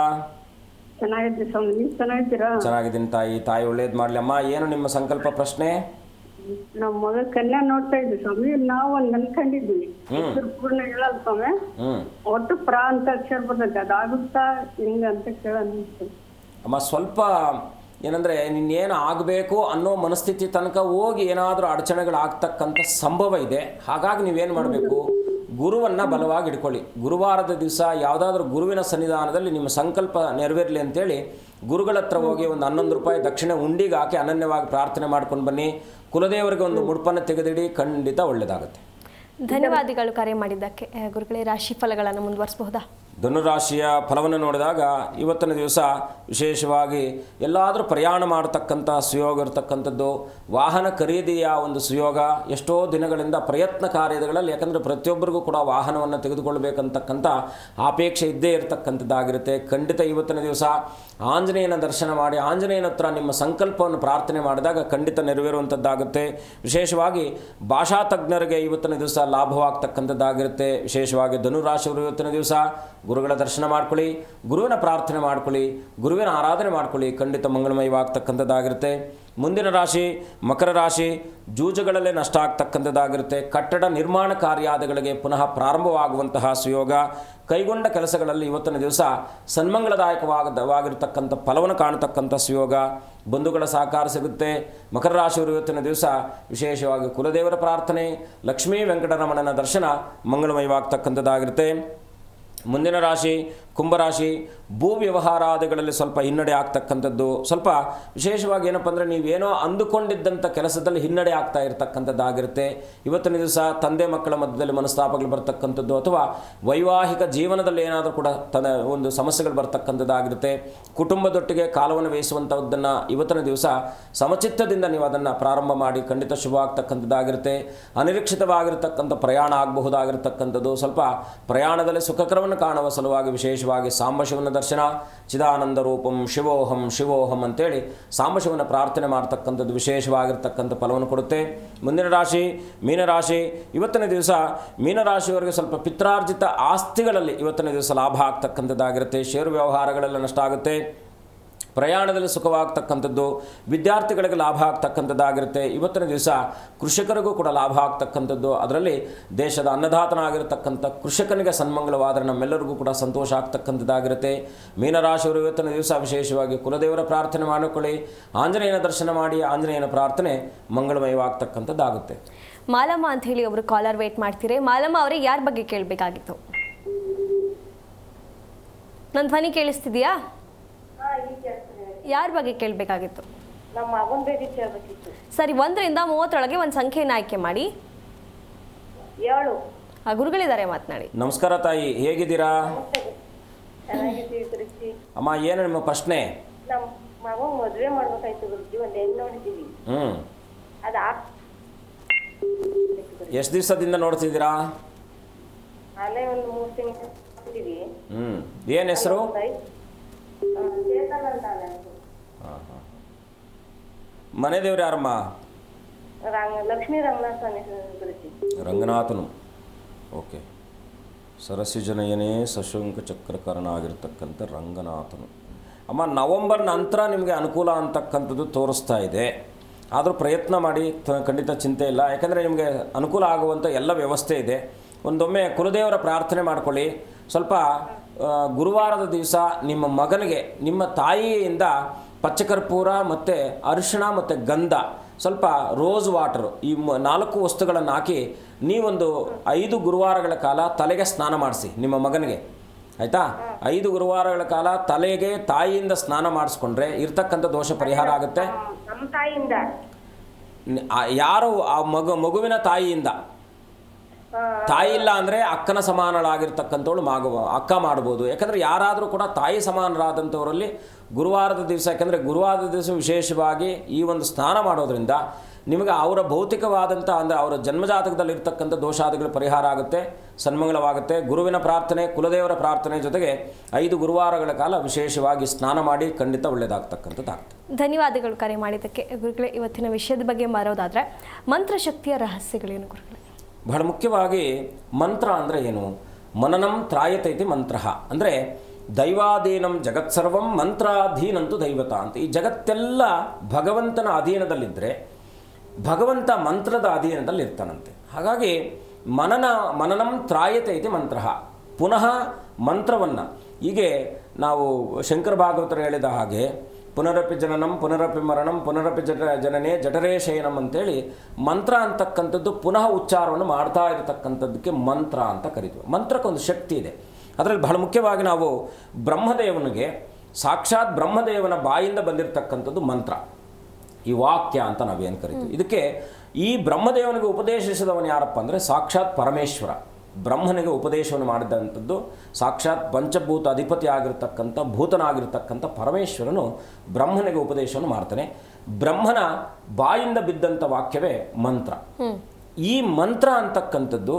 ಚೆನ್ನಾಗಿದ್ರಿ ಸ್ವಾಮಿ, ನೀವು ಚೆನ್ನಾಗಿದ್ದೀರಾ? ಚೆನ್ನಾಗಿದ್ದೀನಿ ತಾಯಿ. ತಾಯಿ ಒಳ್ಳೇದು ಮಾಡಲಿ. ಅಮ್ಮ, ಏನು ನಿಮ್ಮ ಸಂಕಲ್ಪ ಪ್ರಶ್ನೆ? ನಮ್ಮ ಮಗ ಕನ್ಯಾ ನೋಡ್ತಾ ಇದ್ವಿ ಸ್ವಾಮಿ. ನಾವು ಒಂದು ಅನ್ಕೊಂಡಿದ್ವಿ, ಹೆಸರು ಪೂರ್ಣ ಹೇಳಲ್ಲ ಸ್ವಾಮಿ. ಒಟ್ಟು ಪ್ರಾ ಅಂತ ಅಕ್ಷರ ಬರ್ತೈತೆ, ಅದಾಗುತ್ತಾ ಹಿಂಗ ಅಂತ ಕೇಳೋಣ. ಅಮ್ಮ, ಸ್ವಲ್ಪ ಏನಂದರೆ ನಿನ್ನೇನು ಆಗಬೇಕು ಅನ್ನೋ ಮನಸ್ಥಿತಿ ತನಕ ಹೋಗಿ ಏನಾದರೂ ಅಡಚಣೆಗಳಾಗ್ತಕ್ಕಂಥ ಸಂಭವ ಇದೆ. ಹಾಗಾಗಿ ನೀವೇನು ಮಾಡಬೇಕು, ಗುರುವನ್ನು ಬಲವಾಗಿ ಇಟ್ಕೊಳ್ಳಿ. ಗುರುವಾರದ ದಿವಸ ಯಾವುದಾದ್ರೂ ಗುರುವಿನ ಸನ್ನಿಧಾನದಲ್ಲಿ ನಿಮ್ಮ ಸಂಕಲ್ಪ ನೆರವೇರಲಿ ಅಂತೇಳಿ ಗುರುಗಳ ಹತ್ರ ಹೋಗಿ ಒಂದು 11 ರೂಪಾಯಿ ದಕ್ಷಿಣೆ ಉಂಡಿಗೆ ಹಾಕಿ ಅನನ್ಯವಾಗಿ ಪ್ರಾರ್ಥನೆ ಮಾಡ್ಕೊಂಡು ಬನ್ನಿ. ಕುಲದೇವರಿಗೆ ಒಂದು ಮುಡುಪನ್ನು ತೆಗೆದಿಡಿ, ಖಂಡಿತ ಒಳ್ಳೆಯದಾಗುತ್ತೆ. ಧನ್ಯವಾದಗಳು ಕರೆ ಮಾಡಿದ್ದಕ್ಕೆ. ಗುರುಗಳೇ, ರಾಶಿ ಫಲಗಳನ್ನು ಮುಂದುವರಿಸಬಹುದಾ? ಧನುರಾಶಿಯ ಫಲವನ್ನು ನೋಡಿದಾಗ ಇವತ್ತಿನ ದಿವಸ ವಿಶೇಷವಾಗಿ ಎಲ್ಲಾದರೂ ಪ್ರಯಾಣ ಮಾಡತಕ್ಕಂಥ ಸುಯೋಗ ಇರತಕ್ಕಂಥದ್ದು, ವಾಹನ ಖರೀದಿಯ ಒಂದು ಸುಯೋಗ. ಎಷ್ಟೋ ದಿನಗಳಿಂದ ಪ್ರಯತ್ನ ಕಾರ್ಯಗಳಲ್ಲಿ, ಯಾಕಂದರೆ ಪ್ರತಿಯೊಬ್ಬರಿಗೂ ಕೂಡ ವಾಹನವನ್ನು ತೆಗೆದುಕೊಳ್ಬೇಕಂತಕ್ಕಂಥ ಅಪೇಕ್ಷೆ ಇದ್ದೇ ಇರತಕ್ಕಂಥದ್ದಾಗಿರುತ್ತೆ. ಖಂಡಿತ ಇವತ್ತಿನ ದಿವಸ ಆಂಜನೇಯನ ದರ್ಶನ ಮಾಡಿ ಆಂಜನೇಯನ ಹತ್ರ ನಿಮ್ಮ ಸಂಕಲ್ಪವನ್ನು ಪ್ರಾರ್ಥನೆ ಮಾಡಿದಾಗ ಖಂಡಿತ ನೆರವೇರುವಂಥದ್ದಾಗುತ್ತೆ. ವಿಶೇಷವಾಗಿ ಭಾಷಾ ತಜ್ಞರಿಗೆ ಇವತ್ತಿನ ದಿವಸ ಲಾಭವಾಗ್ತಕ್ಕಂಥದ್ದಾಗಿರುತ್ತೆ. ವಿಶೇಷವಾಗಿ ಧನುರಾಶಿಯವರು ಇವತ್ತಿನ ದಿವಸ ಗುರುಗಳ ದರ್ಶನ ಮಾಡ್ಕೊಳ್ಳಿ, ಗುರುವಿನ ಪ್ರಾರ್ಥನೆ ಮಾಡ್ಕೊಳ್ಳಿ, ಗುರುವಿನ ಆರಾಧನೆ ಮಾಡ್ಕೊಳ್ಳಿ, ಖಂಡಿತ ಮಂಗಳಮಯವಾಗ್ತಕ್ಕಂಥದ್ದಾಗಿರುತ್ತೆ. ಮುಂದಿನ ರಾಶಿ ಮಕರ ರಾಶಿ. ಜೂಜುಗಳಲ್ಲೇ ನಷ್ಟ ಆಗ್ತಕ್ಕಂಥದ್ದಾಗಿರುತ್ತೆ. ಕಟ್ಟಡ ನಿರ್ಮಾಣ ಕಾರ್ಯಾದಿಗಳಿಗೆ ಪುನಃ ಪ್ರಾರಂಭವಾಗುವಂತಹ ಸುಯೋಗ. ಕೈಗೊಂಡ ಕೆಲಸಗಳಲ್ಲಿ ಇವತ್ತಿನ ದಿವಸ ಸನ್ಮಂಗಳದಾಯಕವಾಗಿರ್ತಕ್ಕಂಥ ಫಲವನ್ನು ಕಾಣತಕ್ಕಂಥ ಸುಯೋಗ. ಬಂಧುಗಳ ಸಹಕಾರ ಸಿಗುತ್ತೆ. ಮಕರ ರಾಶಿಯವರು ಇವತ್ತಿನ ದಿವಸ ವಿಶೇಷವಾಗಿ ಕುಲದೇವರ ಪ್ರಾರ್ಥನೆ, ಲಕ್ಷ್ಮೀ ವೆಂಕಟರಮಣನ ದರ್ಶನ ಮಂಗಳಮಯವಾಗ್ತಕ್ಕಂಥದ್ದಾಗಿರುತ್ತೆ. ಮುಂದಿನ ರಾಶಿ ಕುಂಭರಾಶಿ. ಭೂ ವ್ಯವಹಾರಾದಿಗಳಲ್ಲಿ ಸ್ವಲ್ಪ ಹಿನ್ನಡೆ ಆಗ್ತಕ್ಕಂಥದ್ದು. ಸ್ವಲ್ಪ ವಿಶೇಷವಾಗಿ ಏನಪ್ಪ ಅಂದರೆ ನೀವೇನೋ ಅಂದುಕೊಂಡಿದ್ದಂಥ ಕೆಲಸದಲ್ಲಿ ಹಿನ್ನಡೆ ಆಗ್ತಾ ಇರತಕ್ಕಂಥದ್ದಾಗಿರುತ್ತೆ. ಇವತ್ತಿನ ದಿವಸ ತಂದೆ ಮಕ್ಕಳ ಮಧ್ಯದಲ್ಲಿ ಮನಸ್ತಾಪಗಳು ಬರ್ತಕ್ಕಂಥದ್ದು, ಅಥವಾ ವೈವಾಹಿಕ ಜೀವನದಲ್ಲಿ ಏನಾದರೂ ಕೂಡ ಒಂದು ಸಮಸ್ಯೆಗಳು ಬರ್ತಕ್ಕಂಥದ್ದಾಗಿರುತ್ತೆ. ಕುಟುಂಬದೊಟ್ಟಿಗೆ ಕಾಲವನ್ನು ವ್ಯಯಿಸುವಂಥದ್ದನ್ನು ಇವತ್ತಿನ ದಿವಸ ಸಮಚಿತ್ತದಿಂದ ನೀವು ಅದನ್ನು ಪ್ರಾರಂಭ ಮಾಡಿ ಖಂಡಿತ ಶುಭ ಆಗ್ತಕ್ಕಂಥದ್ದಾಗಿರುತ್ತೆ. ಅನಿರೀಕ್ಷಿತವಾಗಿರ್ತಕ್ಕಂಥ ಪ್ರಯಾಣ ಆಗಬಹುದಾಗಿರ್ತಕ್ಕಂಥದ್ದು. ಸ್ವಲ್ಪ ಪ್ರಯಾಣದಲ್ಲಿ ಸುಖಕರವನ್ನು ಕಾಣುವ ಸಲುವಾಗಿ ವಿಶೇಷವಾಗಿ ಸಾಂಬಶಿವನ ದರ್ಶನ, ಚಿದಾನಂದ ರೂಪಂ ಶಿವೋಹಂ ಶಿವೋಹಂ ಅಂತೇಳಿ ಸಾಂಬಶಿವನ ಪ್ರಾರ್ಥನೆ ಮಾಡ್ತಕ್ಕಂಥದ್ದು ವಿಶೇಷವಾಗಿರ್ತಕ್ಕಂಥ ಫಲವನ್ನು ಕೊಡುತ್ತೆ. ಮುಂದಿನ ರಾಶಿ ಮೀನರಾಶಿ. ಇವತ್ತಿನ ದಿವಸ ಮೀನರಾಶಿಯವರಿಗೆ ಸ್ವಲ್ಪ ಪಿತ್ರಾರ್ಜಿತ ಆಸ್ತಿಗಳಲ್ಲಿ ಇವತ್ತಿನ ದಿವಸ ಲಾಭ ಆಗ್ತಕ್ಕಂಥದ್ದಾಗಿರುತ್ತೆ. ಷೇರು ವ್ಯವಹಾರಗಳೆಲ್ಲ ನಷ್ಟ ಆಗುತ್ತೆ. ಪ್ರಯಾಣದಲ್ಲಿ ಸುಖವಾಗ್ತಕ್ಕಂಥದ್ದು. ವಿದ್ಯಾರ್ಥಿಗಳಿಗೆ ಲಾಭ ಆಗ್ತಕ್ಕಂಥದ್ದಾಗಿರುತ್ತೆ. ಇವತ್ತಿನ ದಿವಸ ಕೃಷಿಕರಿಗೂ ಕೂಡ ಲಾಭ ಆಗ್ತಕ್ಕಂಥದ್ದು. ಅದರಲ್ಲಿ ದೇಶದ ಅನ್ನದಾತನಾಗಿರ್ತಕ್ಕಂಥ ಕೃಷಿಕನಿಗೆ ಸನ್ಮಂಗಳವಾದರೆ ನಮ್ಮೆಲ್ಲರಿಗೂ ಕೂಡ ಸಂತೋಷ ಆಗ್ತಕ್ಕಂಥದ್ದಾಗಿರುತ್ತೆ. ಮೀನರಾಶಿಯವರು ಇವತ್ತಿನ ದಿವಸ ವಿಶೇಷವಾಗಿ ಕುಲದೇವರ ಪ್ರಾರ್ಥನೆ ಮಾಡಿಕೊಳ್ಳಿ, ಆಂಜನೇಯನ ದರ್ಶನ ಮಾಡಿ ಆಂಜನೇಯನ ಪ್ರಾರ್ಥನೆ ಮಂಗಳಮಯವಾಗ್ತಕ್ಕಂಥದ್ದಾಗುತ್ತೆ. ಮಾಲಮ್ಮ ಅಂತ ಹೇಳಿ ಒಬ್ರು ಕಾಲರ್ ವೇಟ್ ಮಾಡ್ತೀರಿ. ಮಾಲಮ್ಮ ಅವರಿಗೆ ಯಾರ ಬಗ್ಗೆ ಕೇಳಬೇಕಾಗಿತ್ತು? ನನ್ನ ಧ್ವನಿ ಕೇಳಿಸ್ತಿದೆಯಾ? ಯಾರ ಬಗ್ಗೆ ಕೇಳಬೇಕಾಗಿತ್ತು? ನಮ್ಮ ಮಗನ ಬಗ್ಗೆ ಕೇಳಬೇಕಿತ್ತು. ಸರಿ, 1 ರಿಂದ 30 ಒಂದು ಸಂಖ್ಯೆಯನ್ನು ಆಯ್ಕೆ ಮಾಡಿ. 7. ಗುರುಗಳಿದ್ದಾರೆ, ಮಾತನಾಡಿ. ನಮಸ್ಕಾರ ತಾಯಿ, ಹೇಗಿದ್ದೀರಾ? ಚೆನ್ನಾಗಿದ್ದೀವಿ ಗುರುಜಿ. ಅಮ್ಮ, ಏನು ನಿಮ್ಮ ಪ್ರಶ್ನೆ? ನಮ್ಮ ಮಗ ಮದುವೆ ಮಾಡ್ಬೇಕಾಯ್ತು ಗುರುಜಿ. ಒಂದು ಹೆಣ್ಣು ನೋಡಿದ್ದೀವಿ. ಅದು ಎಷ್ಟು ದಿವಸದಿಂದ ನೋಡ್ತಿದ್ದೀರಾ? ಅಲ್ಲೇ ಒಂದು 3 ತಿಂಗಳು ನೋಡ್ತೀವಿ. ಏನು ಹೆಸರು? ಮನೆ ದೇವ್ರು ಯಾರಮ್ಮ? ಲಕ್ಷ್ಮೀ ರಂಗನಾಥ ಗುರುಜಿ. ರಂಗನಾಥನು. ಓಕೆ. ಸರಸಿಜನಯನೇ ಸಶಂಕ ಚಕ್ರಕರ್ಣ ಆಗಿರ್ತಕ್ಕಂಥ ರಂಗನಾಥನು. ಅಮ್ಮ, ನವಂಬರ್ ನಂತರ ನಿಮಗೆ ಅನುಕೂಲ ಅಂತಕ್ಕಂಥದ್ದು ತೋರಿಸ್ತಾ ಇದೆ. ಆದರೂ ಪ್ರಯತ್ನ ಮಾಡಿ, ಖಂಡಿತ ಚಿಂತೆ ಇಲ್ಲ. ಯಾಕಂದರೆ ನಿಮಗೆ ಅನುಕೂಲ ಆಗುವಂಥ ಎಲ್ಲ ವ್ಯವಸ್ಥೆ ಇದೆ. ಒಂದೊಮ್ಮೆ ಕುಲದೇವರ ಪ್ರಾರ್ಥನೆ ಮಾಡ್ಕೊಳ್ಳಿ. ಸ್ವಲ್ಪ ಗುರುವಾರದ ದಿವಸ ನಿಮ್ಮ ಮಗನಿಗೆ ನಿಮ್ಮ ತಾಯಿಯಿಂದ ಪಚ್ಚಕರ್ಪೂರ ಮತ್ತು ಅರಿಶಿಣ ಮತ್ತು ಗಂಧ, ಸ್ವಲ್ಪ ರೋಸ್ ವಾಟರು, ಈ 4 ವಸ್ತುಗಳನ್ನು ಹಾಕಿ ನೀವೊಂದು 5 ಗುರುವಾರಗಳ ಕಾಲ ತಲೆಗೆ ಸ್ನಾನ ಮಾಡಿಸಿ ನಿಮ್ಮ ಮಗನಿಗೆ. ಆಯಿತಾ? 5 ಗುರುವಾರಗಳ ಕಾಲ ತಲೆಗೆ ತಾಯಿಯಿಂದ ಸ್ನಾನ ಮಾಡಿಸ್ಕೊಂಡ್ರೆ ಇರ್ತಕ್ಕಂಥ ದೋಷ ಪರಿಹಾರ ಆಗುತ್ತೆ. ನಮ್ಮ ತಾಯಿಯಿಂದ ಯಾರು ಆ ಮಗುವಿನ ತಾಯಿಯಿಂದ. ತಾಯಿ ಇಲ್ಲ ಅಂದರೆ ಅಕ್ಕನ ಸಮಾನಳಾಗಿರ್ತಕ್ಕಂಥವಳು ಅಕ್ಕ ಮಾಡ್ಬೋದು. ಯಾಕಂದರೆ ಯಾರಾದರೂ ಕೂಡ ತಾಯಿ ಸಮಾನರಾದಂಥವರಲ್ಲಿ ಗುರುವಾರದ ದಿವಸ, ಯಾಕಂದರೆ ಗುರುವಾರದ ದಿವಸ ವಿಶೇಷವಾಗಿ ಈ ಒಂದು ಸ್ನಾನ ಮಾಡೋದ್ರಿಂದ ನಿಮಗೆ ಅವರ ಭೌತಿಕವಾದಂಥ, ಅಂದರೆ ಅವರ ಜನ್ಮಜಾತಕದಲ್ಲಿರ್ತಕ್ಕಂಥ ದೋಷಾದಿಗಳು ಪರಿಹಾರ ಆಗುತ್ತೆ, ಸನ್ಮಂಗಳವಾಗುತ್ತೆ. ಗುರುವಿನ ಪ್ರಾರ್ಥನೆ, ಕುಲದೇವರ ಪ್ರಾರ್ಥನೆ ಜೊತೆಗೆ 5 ಗುರುವಾರಗಳ ಕಾಲ ವಿಶೇಷವಾಗಿ ಸ್ನಾನ ಮಾಡಿ ಖಂಡಿತ ಒಳ್ಳೆಯದಾಗ್ತಕ್ಕಂಥದ್ದಾಗುತ್ತೆ. ಧನ್ಯವಾದಗಳು ಕರೆ ಮಾಡಿದ್ದಕ್ಕೆ. ಗುರುಗಳೇ, ಇವತ್ತಿನ ವಿಷಯದ ಬಗ್ಗೆ ಮಾರೋದಾದರೆ ಮಂತ್ರಶಕ್ತಿಯ ರಹಸ್ಯಗಳೇನು ಗುರುಗಳೇ? ಬಹಳ ಮುಖ್ಯವಾಗಿ ಮಂತ್ರ ಅಂದರೆ ಏನು? ಮನನಂ ತ್ರಾಯತೈತಿ ಮಂತ್ರ. ಅಂದರೆ ದೈವಾಧೀನಂ ಜಗತ್ಸರ್ವಂ ಮಂತ್ರಾಧೀನಂತು ದೈವತ ಅಂತ. ಈ ಜಗತ್ತೆಲ್ಲ ಭಗವಂತನ ಅಧೀನದಲ್ಲಿದ್ದರೆ ಭಗವಂತ ಮಂತ್ರದ ಅಧೀನದಲ್ಲಿ ಇರ್ತಾನಂತೆ. ಹಾಗಾಗಿ ಮನನಂ ತ್ರಾಯತೆ ಇತಿ ಮಂತ್ರ. ಪುನಃ ಮಂತ್ರವನ್ನು ಹೀಗೆ ನಾವು ಶಂಕರ ಭಾಗವತರು ಹೇಳಿದ ಹಾಗೆ ಪುನರಪಿ ಜನನಂ ಪುನರಪಿ ಮರಣಂ ಪುನರಪಿ ಜನನೇ ಜಠರೇ ಶಯನಂ ಅಂತೇಳಿ ಮಂತ್ರ ಅಂತಕ್ಕಂಥದ್ದು ಪುನಃ ಉಚ್ಚಾರವನ್ನು ಮಾಡ್ತಾ ಇರತಕ್ಕಂಥದ್ದಕ್ಕೆ ಮಂತ್ರ ಅಂತ ಕರಿತೀವಿ. ಮಂತ್ರಕ್ಕೊಂದು ಶಕ್ತಿ ಇದೆ. ಅದರಲ್ಲಿ ಬಹಳ ಮುಖ್ಯವಾಗಿ ನಾವು ಬ್ರಹ್ಮದೇವನಿಗೆ ಸಾಕ್ಷಾತ್ ಬ್ರಹ್ಮದೇವನ ಬಾಯಿಂದ ಬಂದಿರತಕ್ಕಂಥದ್ದು ಮಂತ್ರ, ಈ ವಾಕ್ಯ ಅಂತ ನಾವೇನು ಕರಿತೀವಿ. ಇದಕ್ಕೆ ಈ ಬ್ರಹ್ಮದೇವನಿಗೆ ಉಪದೇಶಿಸಿದವನು ಯಾರಪ್ಪ ಅಂದರೆ ಸಾಕ್ಷಾತ್ ಪರಮೇಶ್ವರ. ಬ್ರಹ್ಮನಿಗೆ ಉಪದೇಶವನ್ನು ಮಾಡಿದಂಥದ್ದು ಸಾಕ್ಷಾತ್ ಪಂಚಭೂತ ಅಧಿಪತಿ ಆಗಿರ್ತಕ್ಕಂಥ ಭೂತನಾಗಿರ್ತಕ್ಕಂಥ ಪರಮೇಶ್ವರನು ಬ್ರಹ್ಮನಿಗೆ ಉಪದೇಶವನ್ನು ಮಾಡ್ತಾನೆ. ಬ್ರಹ್ಮನ ಬಾಯಿಂದ ಬಿದ್ದಂಥ ವಾಕ್ಯವೇ ಮಂತ್ರ. ಈ ಮಂತ್ರ ಅಂತಕ್ಕಂಥದ್ದು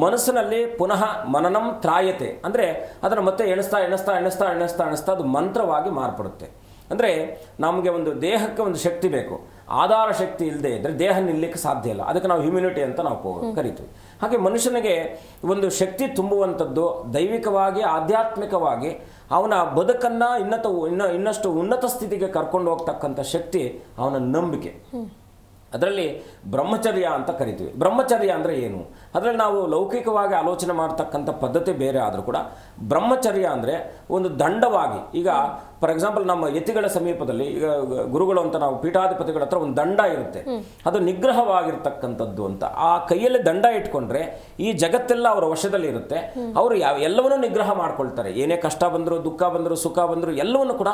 ಮನಸ್ಸಿನಲ್ಲಿ ಪುನಃ ಮನನಂ ತ್ರಾಯತೆ ಅಂದರೆ ಅದನ್ನು ಮತ್ತೆ ಎಣಿಸ್ತಾ ಅದು ಮಂತ್ರವಾಗಿ ಮಾರ್ಪಡುತ್ತೆ. ಅಂದರೆ ನಮಗೆ ಒಂದು ದೇಹಕ್ಕೆ ಒಂದು ಶಕ್ತಿ ಬೇಕು, ಆಧಾರ ಶಕ್ತಿ ಇಲ್ಲದೆ ಇದ್ದರೆ ದೇಹ ನಿಲ್ಲಕ್ಕೆ ಸಾಧ್ಯ ಇಲ್ಲ. ಅದಕ್ಕೆ ನಾವು ಹ್ಯುಮಿನಿಟಿ ಅಂತ ನಾವು ಕರಿತೀವಿ. ಹಾಗೆ ಮನುಷ್ಯನಿಗೆ ಒಂದು ಶಕ್ತಿ ತುಂಬುವಂಥದ್ದು ದೈವಿಕವಾಗಿ ಆಧ್ಯಾತ್ಮಿಕವಾಗಿ ಅವನ ಬದುಕನ್ನು ಇನ್ನಷ್ಟು ಉನ್ನತ ಸ್ಥಿತಿಗೆ ಕರ್ಕೊಂಡು ಹೋಗ್ತಕ್ಕಂಥ ಶಕ್ತಿ ಅವನ ನಂಬಿಕೆ. ಅದರಲ್ಲಿ ಬ್ರಹ್ಮಚರ್ಯ ಅಂತ ಕರಿತೀವಿ. ಬ್ರಹ್ಮಚರ್ಯ ಅಂದರೆ ಏನು? ಅದರಲ್ಲಿ ನಾವು ಲೌಕಿಕವಾಗಿ ಆಲೋಚನೆ ಮಾಡ್ತಕ್ಕಂಥ ಪದ್ಧತಿ ಬೇರೆ ಆದರೂ ಕೂಡ ಬ್ರಹ್ಮಚರ್ಯ ಅಂದರೆ ಒಂದು ದಂಡವಾಗಿ, ಈಗ ಫಾರ್ ಎಕ್ಸಾಂಪಲ್ ನಮ್ಮ ಯತಿಗಳ ಸಮೀಪದಲ್ಲಿ ಈಗ ಗುರುಗಳು ಅಂತ ನಾವು ಪೀಠಾಧಿಪತಿಗಳ ಹತ್ರ ಒಂದು ದಂಡ ಇರುತ್ತೆ, ಅದು ನಿಗ್ರಹವಾಗಿರ್ತಕ್ಕಂಥದ್ದು ಅಂತ. ಆ ಕೈಯಲ್ಲಿ ದಂಡ ಇಟ್ಕೊಂಡ್ರೆ ಈ ಜಗತ್ತೆಲ್ಲ ಅವರ ವಶದಲ್ಲಿ ಇರುತ್ತೆ. ಅವರು ಎಲ್ಲವನ್ನೂ ನಿಗ್ರಹ ಮಾಡ್ಕೊಳ್ತಾರೆ. ಏನೇ ಕಷ್ಟ ಬಂದರೂ ದುಃಖ ಬಂದರೂ ಸುಖ ಬಂದರೂ ಎಲ್ಲವನ್ನು ಕೂಡ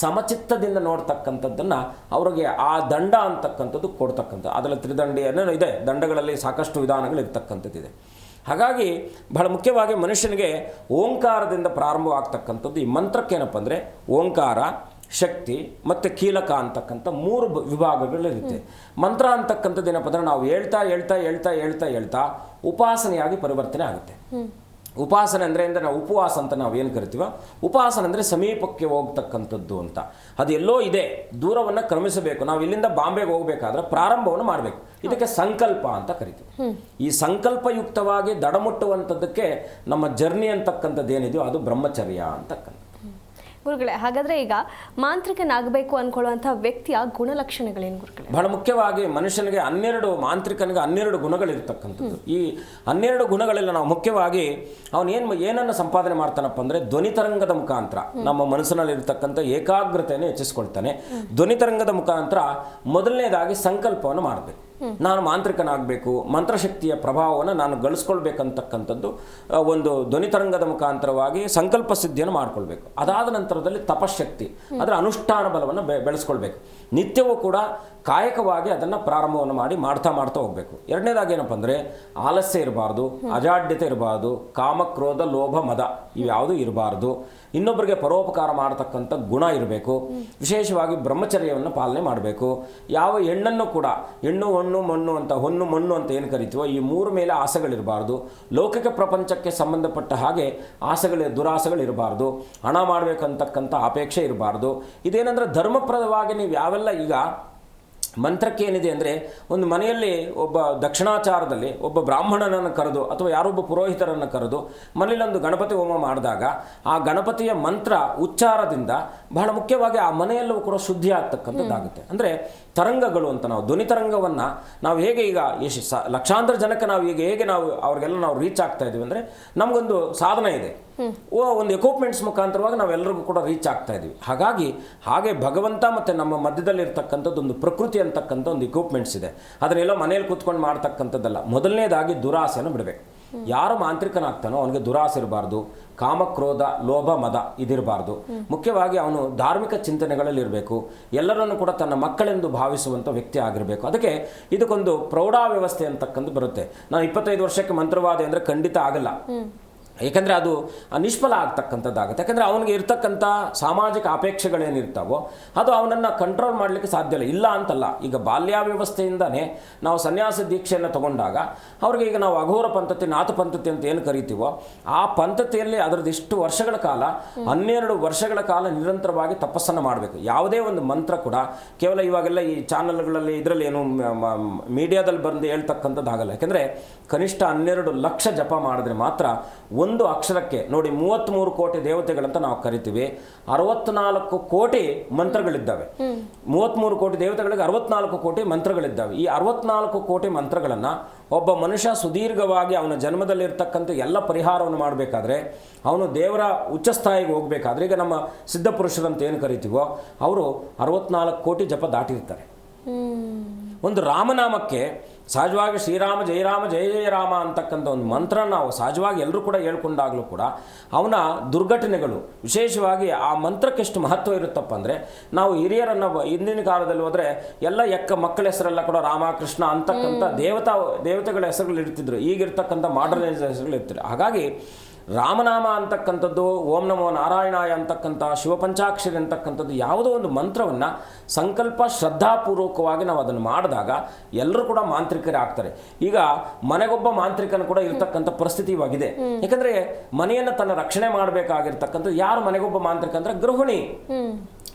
ಸಮಚಿತ್ತದಿಂದ ನೋಡ್ತಕ್ಕಂಥದ್ದನ್ನು ಅವರಿಗೆ ಆ ದಂಡ ಅಂತಕ್ಕಂಥದ್ದು ಕೊಡ್ತಕ್ಕಂಥ. ಅದರಲ್ಲಿ ತ್ರಿದಂಡಿ ಏನೇನೋ ಇದೆ, ದಂಡಗಳಲ್ಲಿ ಸಾಕಷ್ಟು ವಿಧಾನಗಳು ಇರ್ತಕ್ಕಂಥದ್ದಿದೆ. ಹಾಗಾಗಿ ಬಹಳ ಮುಖ್ಯವಾಗಿ ಮನುಷ್ಯನಿಗೆ ಓಂಕಾರದಿಂದ ಪ್ರಾರಂಭವಾಗ್ತಕ್ಕಂಥದ್ದು. ಈ ಮಂತ್ರಕ್ಕೇನಪ್ಪ ಅಂದರೆ ಓಂಕಾರ, ಶಕ್ತಿ ಮತ್ತು ಕೀಲಕ ಅಂತಕ್ಕಂಥ 3 ವಿಭಾಗಗಳಿರುತ್ತೆ. ಮಂತ್ರ ಅಂತಕ್ಕಂಥದ್ದು ಏನಪ್ಪ ಅಂದರೆ ನಾವು ಹೇಳ್ತಾ ಉಪಾಸನೆಯಾಗಿ ಪರಿವರ್ತನೆ ಆಗುತ್ತೆ. ಉಪಾಸನೆ ಅಂದರೆ ನಾವು ಉಪವಾಸ ಅಂತ ನಾವು ಏನು ಕರಿತೀವೋ, ಉಪಾಸನೆ ಅಂದರೆ ಸಮೀಪಕ್ಕೆ ಹೋಗ್ತಕ್ಕಂಥದ್ದು ಅಂತ. ಅದು ಎಲ್ಲೋ ಇದೆ, ದೂರವನ್ನು ಕ್ರಮಿಸಬೇಕು. ನಾವು ಇಲ್ಲಿಂದ ಬಾಂಬೆಗೆ ಹೋಗಬೇಕಾದ್ರೆ ಪ್ರಾರಂಭವನ್ನು ಮಾಡಬೇಕು. ಇದಕ್ಕೆ ಸಂಕಲ್ಪ ಅಂತ ಕರಿತೀವಿ. ಈ ಸಂಕಲ್ಪಯುಕ್ತವಾಗಿ ದಡಮುಟ್ಟುವಂಥದ್ದಕ್ಕೆ ನಮ್ಮ ಜರ್ನಿ ಅಂತಕ್ಕಂಥದ್ದು ಏನಿದೆಯೋ ಅದು ಬ್ರಹ್ಮಚರ್ಯ ಅಂತಕ್ಕಂಥ. ಗುರುಗಳೇ, ಹಾಗಾದರೆ ಈಗ ಮಾಂತ್ರಿಕನಾಗಬೇಕು ಅಂದ್ಕೊಳ್ಳುವಂಥ ವ್ಯಕ್ತಿಯ ಗುಣಲಕ್ಷಣಗಳೇನು ಗುರುಗಳೇ? ಬಹಳ ಮುಖ್ಯವಾಗಿ ಮನುಷ್ಯನಿಗೆ ಮಾಂತ್ರಿಕನಿಗೆ 12 ಗುಣಗಳಿರ್ತಕ್ಕಂಥದ್ದು. ಈ 12 ಗುಣಗಳೆಲ್ಲ ನಾವು ಮುಖ್ಯವಾಗಿ ಅವನು ಏನನ್ನು ಸಂಪಾದನೆ ಮಾಡ್ತಾನಪ್ಪ ಅಂದರೆ ಧ್ವನಿತರಂಗದ ಮುಖಾಂತರ ನಮ್ಮ ಮನಸ್ಸಿನಲ್ಲಿರ್ತಕ್ಕಂಥ ಏಕಾಗ್ರತೆಯನ್ನು ಹೆಚ್ಚಿಸ್ಕೊಳ್ತಾನೆ. ಧ್ವನಿತರಂಗದ ಮುಖಾಂತರ ಮೊದಲನೇದಾಗಿ ಸಂಕಲ್ಪವನ್ನು ಮಾಡಬೇಕು. ನಾನು ಮಾಂತ್ರಿಕನಾಗಬೇಕು, ಮಂತ್ರಶಕ್ತಿಯ ಪ್ರಭಾವವನ್ನು ನಾನು ಗಳಿಸ್ಕೊಳ್ಬೇಕಂತಕ್ಕಂಥದ್ದು ಒಂದು ಧ್ವನಿತರಂಗದ ಮುಖಾಂತರವಾಗಿ ಸಂಕಲ್ಪ ಸಿದ್ಧಿಯನ್ನು ಮಾಡ್ಕೊಳ್ಬೇಕು. ಅದಾದ ನಂತರದಲ್ಲಿ ತಪಶಕ್ತಿ, ಅದರ ಅನುಷ್ಠಾನ ಬಲವನ್ನು ಬೆಳೆಸ್ಕೊಳ್ಬೇಕು. ನಿತ್ಯವೂ ಕೂಡ ಕಾಯಕವಾಗಿ ಅದನ್ನು ಪ್ರಾರಂಭವನ್ನು ಮಾಡ್ತಾ ಹೋಗಬೇಕು. ಎರಡನೇದಾಗಿ ಏನಪ್ಪ ಅಂದರೆ ಆಲಸ್ಯ ಇರಬಾರ್ದು, ಅಜಾಡ್ಯತೆ ಇರಬಾರ್ದು, ಕಾಮಕ್ರೋಧ ಲೋಭ ಮದ ಇವ್ಯಾವುದೂ ಇರಬಾರ್ದು. ಇನ್ನೊಬ್ಬರಿಗೆ ಪರೋಪಕಾರ ಮಾಡತಕ್ಕಂಥ ಗುಣ ಇರಬೇಕು. ವಿಶೇಷವಾಗಿ ಬ್ರಹ್ಮಚರ್ಯವನ್ನು ಪಾಲನೆ ಮಾಡಬೇಕು. ಯಾವ ಹೆಣ್ಣನ್ನು ಕೂಡ ಹೆಣ್ಣು ಹೊಣ್ಣು ಮಣ್ಣು ಅಂತ ಹೊನ್ನು ಮಣ್ಣು ಅಂತ ಏನು ಕರಿತೀವೋ ಈ 3 ಮೇಲೆ ಆಸೆಗಳಿರಬಾರ್ದು. ಲೌಕಿಕ ಪ್ರಪಂಚಕ್ಕೆ ಸಂಬಂಧಪಟ್ಟ ಹಾಗೆ ದುರಾಸೆಗಳಿರಬಾರ್ದು. ಹಣ ಮಾಡಬೇಕಂತಕ್ಕಂಥ ಅಪೇಕ್ಷೆ ಇರಬಾರ್ದು. ಇದೇನೆಂದರೆ ಧರ್ಮಪ್ರದವಾಗಿ ನೀವು ಯಾವೆಲ್ಲ ಈಗ ಮಂತ್ರಕ್ಕೆ ಏನಿದೆ ಅಂದರೆ ಒಂದು ಮನೆಯಲ್ಲಿ ಒಬ್ಬ ದಕ್ಷಿಣಾಚಾರದಲ್ಲಿ ಒಬ್ಬ ಬ್ರಾಹ್ಮಣನನ್ನು ಕರೆದು ಅಥವಾ ಯಾರೊಬ್ಬ ಪುರೋಹಿತರನ್ನು ಕರೆದು ಮನೆಯಲ್ಲೊಂದು ಗಣಪತಿ ಹೋಮ ಮಾಡಿದಾಗ ಆ ಗಣಪತಿಯ ಮಂತ್ರ ಉಚ್ಚಾರದಿಂದ ಬಹಳ ಮುಖ್ಯವಾಗಿ ಆ ಮನೆಯಲ್ಲೂ ಕೂಡ ಶುದ್ಧಿ ಆಗ್ತಕ್ಕಂಥದ್ದಾಗುತ್ತೆ. ಅಂದರೆ ತರಂಗಗಳು ಅಂತ ನಾವು ಧ್ವನಿ ತರಂಗವನ್ನು ನಾವು ಹೇಗೆ ಈಗ ಲಕ್ಷಾಂತರ ಜನಕ್ಕೆ ನಾವು ಈಗ ಹೇಗೆ ಅವ್ರಿಗೆಲ್ಲ ನಾವು ರೀಚ್ ಆಗ್ತಾ ಇದ್ದೀವಿ ಅಂದರೆ ನಮಗೊಂದು ಸಾಧನ ಇದೆ, ಒಂದು ಎಕ್ವಿಪ್ಮೆಂಟ್ಸ್ ಮುಖಾಂತರವಾಗಿ ನಾವೆಲ್ಲರಿಗೂ ಕೂಡ ರೀಚ್ ಆಗ್ತಾ ಇದ್ದೀವಿ. ಹಾಗೆ ಭಗವಂತ ಮತ್ತು ನಮ್ಮ ಮಧ್ಯದಲ್ಲಿ ಇರ್ತಕ್ಕಂಥದ್ದು ಒಂದು ಪ್ರಕೃತಿ ಅಂತಕ್ಕಂಥ ಒಂದು ಎಕ್ವಿಪ್ಮೆಂಟ್ಸ್ ಇದೆ. ಅದನ್ನೆಲ್ಲ ಮನೆಯಲ್ಲಿ ಕೂತ್ಕೊಂಡು ಮಾಡ್ತಕ್ಕಂಥದ್ದಲ್ಲ. ಮೊದಲನೇದಾಗಿ ದುರಾಸೆಯನ್ನು ಬಿಡಬೇಕು. ಯಾರು ಮಾಂತ್ರಿಕನಾಗ್ತಾನೋ ಅವನಿಗೆ ದುರಾಸೆ ಇರಬಾರ್ದು, ಕಾಮಕ್ರೋಧ ಲೋಭ ಮದ ಇದಿರಬಾರ್ದು. ಮುಖ್ಯವಾಗಿ ಅವನು ಧಾರ್ಮಿಕ ಚಿಂತನೆಗಳಲ್ಲಿ ಇರಬೇಕು. ಎಲ್ಲರನ್ನು ಕೂಡ ತನ್ನ ಮಕ್ಕಳೆಂದು ಭಾವಿಸುವಂಥ ವ್ಯಕ್ತಿ ಆಗಿರಬೇಕು. ಅದಕ್ಕೆ ಇದಕ್ಕೊಂದು ಪ್ರೌಢಾ ವ್ಯವಸ್ಥೆ ಅಂತಕ್ಕಂಥ ಬರುತ್ತೆ. ನಾನು 25 ವರ್ಷಕ್ಕೆ ಮಂತ್ರವಾದಿ ಅಂದರೆ ಖಂಡಿತ ಆಗಲ್ಲ. ಏಕೆಂದರೆ ಅದು ನಿಷ್ಫಲ ಆಗ್ತಕ್ಕಂಥದ್ದಾಗುತ್ತೆ. ಯಾಕೆಂದರೆ ಅವನಿಗೆ ಇರ್ತಕ್ಕಂಥ ಸಾಮಾಜಿಕ ಅಪೇಕ್ಷೆಗಳೇನಿರ್ತಾವೋ ಅದು ಅವನನ್ನು ಕಂಟ್ರೋಲ್ ಮಾಡಲಿಕ್ಕೆ ಸಾಧ್ಯ ಇಲ್ಲ ಅಂತಲ್ಲ. ಈಗ ಬಾಲ್ಯಾವ್ಯವಸ್ಥೆಯಿಂದನೇ ನಾವು ಸನ್ಯಾಸ ದೀಕ್ಷೆಯನ್ನು ತಗೊಂಡಾಗ ಅವ್ರಿಗೆ ಈಗ ನಾವು ಅಘೋರ ಪಂಥತಿ ನಾಥ ಪಂಥತಿ ಅಂತ ಏನು ಕರಿತೀವೋ ಆ ಪಂಥತಿಯಲ್ಲಿ ಅದರದಿಷ್ಟು ವರ್ಷಗಳ ಕಾಲ 12 ವರ್ಷಗಳ ಕಾಲ ನಿರಂತರವಾಗಿ ತಪಸ್ಸನ್ನು ಮಾಡಬೇಕು. ಯಾವುದೇ ಒಂದು ಮಂತ್ರ ಕೂಡ ಕೇವಲ ಇವಾಗೆಲ್ಲ ಈ ಚಾನಲ್ಗಳಲ್ಲಿ ಇದರಲ್ಲಿ ಏನು ಮೀಡಿಯಾದಲ್ಲಿ ಬಂದು ಹೇಳ್ತಕ್ಕಂಥದ್ದಾಗಲ್ಲ. ಯಾಕೆಂದರೆ ಕನಿಷ್ಠ 12 ಲಕ್ಷ ಜಪ ಮಾಡಿದ್ರೆ ಮಾತ್ರ ಒಂದು ಅಕ್ಷರಕ್ಕೆ ನೋಡಿ 33 ಕೋಟಿ ದೇವತೆಗಳಂತ ನಾವು ಕರಿತೀವಿ, 64 ಕೋಟಿ ಮಂತ್ರಗಳಿದ್ದಾವೆ. 33 ಕೋಟಿ ದೇವತೆಗಳಿಗೆ 64 ಕೋಟಿ ಮಂತ್ರಗಳಿದ್ದಾವೆ. ಈ 64 ಕೋಟಿ ಮಂತ್ರಗಳನ್ನು ಒಬ್ಬ ಮನುಷ್ಯ ಸುದೀರ್ಘವಾಗಿ ಅವನ ಜನ್ಮದಲ್ಲಿರ್ತಕ್ಕಂಥ ಎಲ್ಲ ಪರಿಹಾರವನ್ನು ಮಾಡಬೇಕಾದ್ರೆ, ಅವನು ದೇವರ ಉಚ್ಚ ಸ್ಥಾಯಿಗೆ ಹೋಗಬೇಕಾದ್ರೆ, ಈಗ ನಮ್ಮ ಸಿದ್ಧಪುರುಷರಂತ ಏನು ಕರಿತೀವೋ ಅವರು 64 ಕೋಟಿ ಜಪ ದಾಟಿರ್ತಾರೆ. ಒಂದು ರಾಮನಾಮಕ್ಕೆ ಸಹಜವಾಗಿ ಶ್ರೀರಾಮ ಜಯರಾಮ ಜಯ ಜಯ ರಾಮ ಅಂತಕ್ಕಂಥ ಒಂದು ಮಂತ್ರ ನಾವು ಸಹಜವಾಗಿ ಎಲ್ಲರೂ ಕೂಡ ಹೇಳ್ಕೊಂಡಾಗಲೂ ಕೂಡ ಅವನ ದುರ್ಘಟನೆಗಳು, ವಿಶೇಷವಾಗಿ ಆ ಮಂತ್ರಕ್ಕೆ ಎಷ್ಟು ಮಹತ್ವ ಇರುತ್ತಪ್ಪ ಅಂದರೆ, ನಾವು ಹಿರಿಯರನ್ನು ಹಿಂದಿನ ಕಾಲದಲ್ಲಿ ಹೋದರೆ ಎಲ್ಲ ಮಕ್ಕಳ ಹೆಸರೆಲ್ಲ ಕೂಡ ರಾಮ ಕೃಷ್ಣ ಅಂತಕ್ಕಂಥ ದೇವತೆಗಳ ಹೆಸರುಗಳು ಇರ್ತಿದ್ರು. ಈಗಿರ್ತಕ್ಕಂಥ ಮಾಡರ್ನೈಸ್ ಹೆಸರುಗಳು ಇರ್ತಿದ್ರು. ಹಾಗಾಗಿ ರಾಮನಾಮ ಅಂತಕ್ಕಂಥದ್ದು, ಓಂ ನಮೋ ನಾರಾಯಣಾಯ ಅಂತಕ್ಕಂಥ, ಶಿವಪಂಚಾಕ್ಷರಿ ಅಂತಕ್ಕಂಥದ್ದು ಯಾವುದೋ ಒಂದು ಮಂತ್ರವನ್ನು ಸಂಕಲ್ಪ ಶ್ರದ್ಧಾಪೂರ್ವಕವಾಗಿ ನಾವು ಅದನ್ನು ಮಾಡಿದಾಗ ಎಲ್ಲರೂ ಕೂಡ ಮಾಂತ್ರಿಕರೇ ಆಗ್ತಾರೆ. ಈಗ ಮನೆಗೊಬ್ಬ ಮಾಂತ್ರಿಕನ ಕೂಡ ಇರ್ತಕ್ಕಂಥ ಪರಿಸ್ಥಿತಿ ಇವಾಗಿದೆ. ಯಾಕಂದರೆ ಮನೆಯನ್ನು ತನ್ನ ರಕ್ಷಣೆ ಮಾಡಬೇಕಾಗಿರ್ತಕ್ಕಂಥದ್ದು ಯಾರು ಮನೆಗೊಬ್ಬ ಮಾಂತ್ರಿಕ ಅಂದರೆ ಗೃಹಿಣಿ.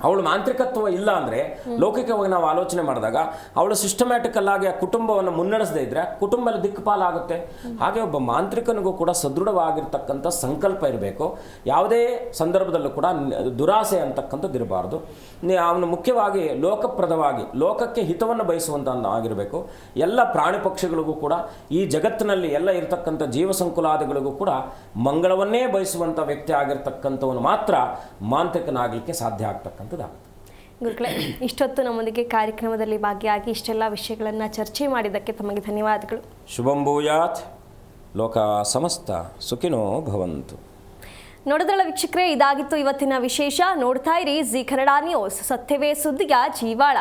ಅವಳು ಮಾಂತ್ರಿಕತ್ವ ಇಲ್ಲ ಅಂದರೆ ಲೌಕಿಕವಾಗಿ ನಾವು ಆಲೋಚನೆ ಮಾಡಿದಾಗ ಅವಳು ಸಿಸ್ಟಮ್ಯಾಟಿಕಲ್ ಆಗಿ ಆ ಕುಟುಂಬವನ್ನು ಮುನ್ನಡೆಸದೇ ಇದ್ದರೆ ಕುಟುಂಬ ಎಲ್ಲ ದಿಕ್ಕುಪಾಲಾಗುತ್ತೆ. ಹಾಗೆ ಒಬ್ಬ ಮಾಂತ್ರಿಕನಿಗೂ ಕೂಡ ಸದೃಢವಾಗಿರ್ತಕ್ಕಂಥ ಸಂಕಲ್ಪ ಇರಬೇಕು. ಯಾವುದೇ ಸಂದರ್ಭದಲ್ಲೂ ಕೂಡ ದುರಾಸೆ ಅಂತಕ್ಕಂಥದ್ದು ಇರಬಾರ್ದು. ಅವನು ಮುಖ್ಯವಾಗಿ ಲೋಕಪ್ರದವಾಗಿ ಲೋಕಕ್ಕೆ ಹಿತವನ್ನು ಬಯಸುವಂಥ ಆಗಿರಬೇಕು. ಎಲ್ಲ ಪ್ರಾಣಿ ಪಕ್ಷಿಗಳಿಗೂ ಕೂಡ ಈ ಜಗತ್ತಿನಲ್ಲಿ ಎಲ್ಲ ಇರತಕ್ಕಂಥ ಜೀವ ಸಂಕುಲಾದಿಗಳಿಗೂ ಕೂಡ ಮಂಗಳವನ್ನೇ ಬಯಸುವಂಥ ವ್ಯಕ್ತಿ ಆಗಿರ್ತಕ್ಕಂಥವನು ಮಾತ್ರ ಮಾಂತ್ರಿಕನಾಗಲಿಕ್ಕೆ ಸಾಧ್ಯ ಆಗ್ತಕ್ಕಂಥ. ಗುರುಗಳೇ, ಇಷ್ಟೊತ್ತು ನಮ್ಮೊಂದಿಗೆ ಕಾರ್ಯಕ್ರಮದಲ್ಲಿ ಭಾಗಿಯಾಗಿ ಇಷ್ಟೆಲ್ಲ ವಿಷಯಗಳನ್ನು ಚರ್ಚೆ ಮಾಡಿದ್ದಕ್ಕೆ ತಮಗೆ ಧನ್ಯವಾದಗಳು. ಶುಭಂ ಭೂಯಾತ್. ಲೋಕ ಸಮಸ್ತ ಸುಖಿನೋ ಭವಂತು. ನೋಡಿದ್ರಲ್ಲ ವೀಕ್ಷಕರೇ, ಇದಾಗಿತ್ತು ಇವತ್ತಿನ ವಿಶೇಷ. ನೋಡ್ತಾ ಇರಿ ಜಿ ಕನ್ನಡ ನ್ಯೂಸ್, ಸತ್ಯವೇ ಸುದ್ದಿಯ ಜೀವಾಳ.